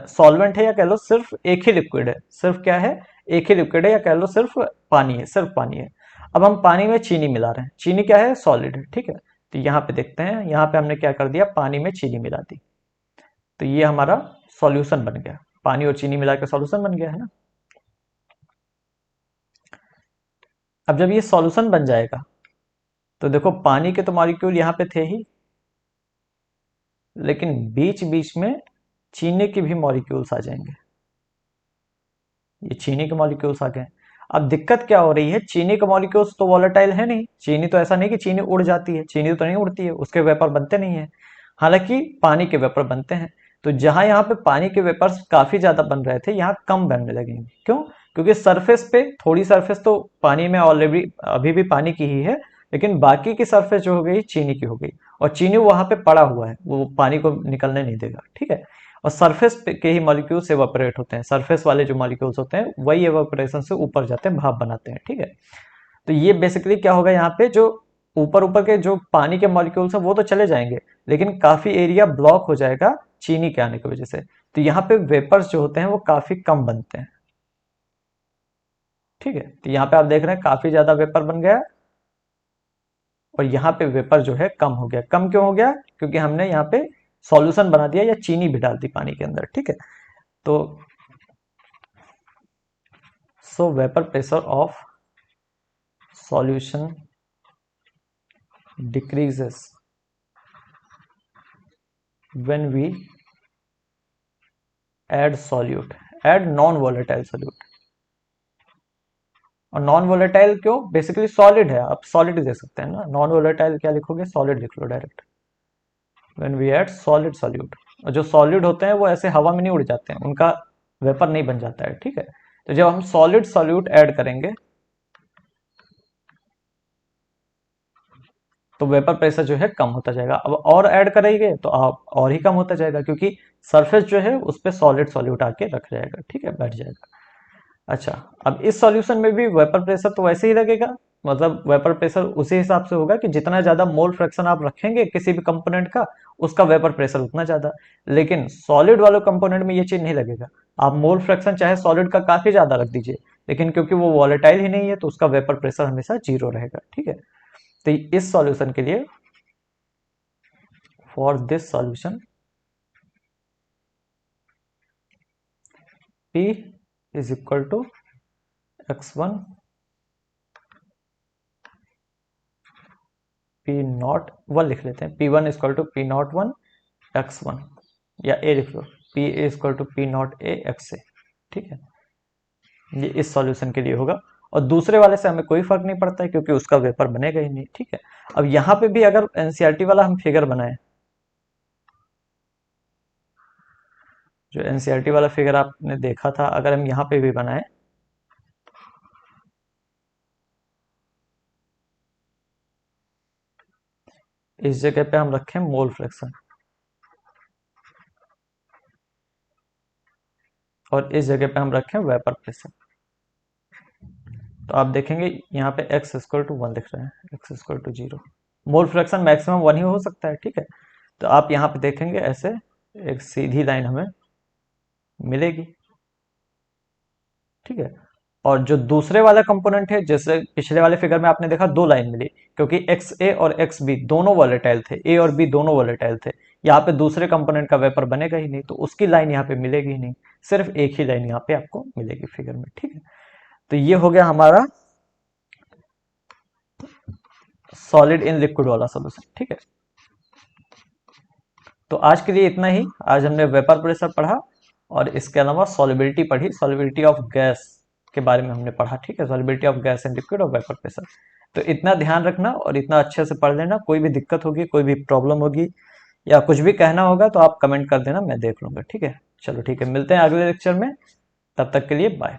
सॉल्वेंट है, या कह लो सिर्फ एक ही लिक्विड है, सिर्फ क्या है, एक ही लिक्विड है, या कह लो सिर्फ पानी है, सिर्फ पानी है। अब हम पानी में चीनी मिला रहे हैं, चीनी क्या है, सॉलिड है। ठीक है, तो यहाँ पे देखते हैं, यहाँ पे हमने क्या कर दिया, पानी में चीनी मिला दी, तो ये हमारा सॉल्यूशन बन गया, पानी और चीनी मिला के सॉल्यूशन बन गया है ना। अब जब ये सॉल्यूशन बन जाएगा तो देखो पानी के तो मॉलिक्यूल यहाँ पे थे ही, लेकिन बीच बीच में चीनी के भी मॉलिक्यूल्स आ जाएंगे। ये चीनी के मॉलिक्यूल्स आ गए। अब दिक्कत क्या हो रही है, चीनी के मॉलिक्यूल्स तो वॉलेटाइल है नहीं, चीनी तो ऐसा नहीं कि चीनी उड़ जाती है, चीनी तो नहीं उड़ती है, उसके वेपर बनते नहीं है, हालांकि पानी के वेपर बनते हैं। तो जहां यहाँ पे पानी के वेपर्स काफी ज्यादा बन रहे थे, यहाँ कम बनने लगेंगे। क्यों? क्योंकि सरफेस पे थोड़ी सरफेस तो पानी में ऑलरेडी अभी भी पानी की ही है, लेकिन बाकी की सरफेस जो हो गई चीनी की हो गई, और चीनी वहां पे पड़ा हुआ है, वो पानी को निकलने नहीं देगा। ठीक है, और सरफेस के ही मॉलिक्यूल्स एवापोरेट होते हैं, सरफेस वाले जो मॉलिक्यूल्स होते हैं वही एवापोरेशन से ऊपर जाते हैं, भाप बनाते हैं। ठीक है, तो ये बेसिकली क्या होगा, यहाँ पे जो ऊपर ऊपर के जो पानी के मॉलिक्यूल्स हैं वो तो चले जाएंगे, लेकिन काफी एरिया ब्लॉक हो जाएगा चीनी के आने की वजह से। तो यहाँ पे वेपर्स जो होते हैं वो काफी कम बनते हैं। ठीक है, तो यहाँ पे आप देख रहे हैं काफी ज्यादा वेपर बन गया, और यहाँ पे वेपर जो है कम हो गया। कम क्यों हो गया? क्योंकि हमने यहाँ पे सॉल्यूशन बना दिया, या चीनी भी डाल दी पानी के अंदर। ठीक है, तो so vapor pressure of solution decreases when we add solute, add non volatile solute। और नॉन वोलेटाइल क्यों? बेसिकली सॉलिड है, आप सॉलिड दे सकते हैं ना, नॉन वोलेटाइल क्या लिखोगे, सॉलिड लिख लो direct. When we add solid solute, और जो सॉलिड होते हैं वो ऐसे हवा में नहीं उड़ जाते हैं, उनका वेपर नहीं बन जाता है। ठीक है, तो जब हम सॉलिड सॉल्यूट ऐड करेंगे तो वेपर प्रेशर जो है कम होता जाएगा। अब और ऐड करेंगे तो आप और ही कम होता जाएगा, क्योंकि सरफेस जो है उस पर सॉलिड सॉल्यूट आके रख जाएगा। ठीक है, बैठ जाएगा। अच्छा, अब इस सॉल्यूशन में भी वेपर प्रेशर तो वैसे ही लगेगा, मतलब वेपर प्रेशर उसी हिसाब से होगा कि जितना ज्यादा मोल फ्रैक्शन आप रखेंगे किसी भी कंपोनेंट का, उसका वेपर प्रेशर उतना ज्यादा। लेकिन सॉलिड वाले कंपोनेंट में ये चीज नहीं लगेगा। आप मोल फ्रैक्शन चाहे सॉलिड का काफी ज्यादा रख दीजिए, लेकिन क्योंकि वो वॉलेटाइल ही नहीं है तो उसका वेपर प्रेशर हमेशा जीरो रहेगा। ठीक है, तो इस सॉल्यूशन के लिए, for this solution P is equal to x1 P naught 1 लिख लेते हैं, P1 equal to P naught 1 x1, या A लिख लो, P equal to P naught A x A। ठीक है, ये इस सॉल्यूशन के लिए होगा, और दूसरे वाले से हमें कोई फर्क नहीं पड़ता है क्योंकि उसका वेपर बनेगा ही नहीं। ठीक है, अब यहाँ पे भी अगर एनसीईआरटी वाला हम फिगर बनाए, जो एनसीईआरटी वाला फिगर आपने देखा था, अगर हम यहाँ पे भी बनाए, इस जगह पे हम रखें मोल फ्रैक्शन, और इस जगह पे हम रखें वेपर प्रेशर, तो आप देखेंगे यहाँ पे x इक्वल टू 1 लिख रहे हैं, x equal to 0। Mole fraction maximum 1 ही हो सकता है। ठीक है, तो आप यहाँ पे देखेंगे ऐसे एक सीधी लाइन हमें मिलेगी। ठीक है, और जो दूसरे वाला कंपोनेंट है, जैसे पिछले वाले फिगर में आपने देखा 2 लाइन मिली, क्योंकि एक्स ए और एक्स बी दोनों वॉलेटाइल थे, ए और बी दोनों वॉलेटाइल थे। यहाँ पे दूसरे कंपोनेंट का वेपर बनेगा ही नहीं, तो उसकी लाइन यहाँ पे मिलेगी ही नहीं, सिर्फ एक ही लाइन यहाँ पे आपको मिलेगी फिगर में। ठीक है, तो ये हो गया हमारा सॉलिड इन लिक्विड वाला सोल्यूशन। ठीक है, तो आज के लिए इतना ही। आज हमने वेपर प्रेशर पढ़ा, और इसके अलावा सॉलिबिलिटी पढ़ी, सॉलिबिलिटी ऑफ गैस के बारे में हमने पढ़ा। ठीक है, solubility of gas and liquid और वेपर प्रेशर। तो इतना ध्यान रखना और इतना अच्छे से पढ़ लेना। कोई भी दिक्कत होगी, कोई भी प्रॉब्लम होगी, या कुछ भी कहना होगा तो आप कमेंट कर देना, मैं देख लूंगा। ठीक है, चलो ठीक है, मिलते हैं अगले लेक्चर में, तब तक के लिए बाय।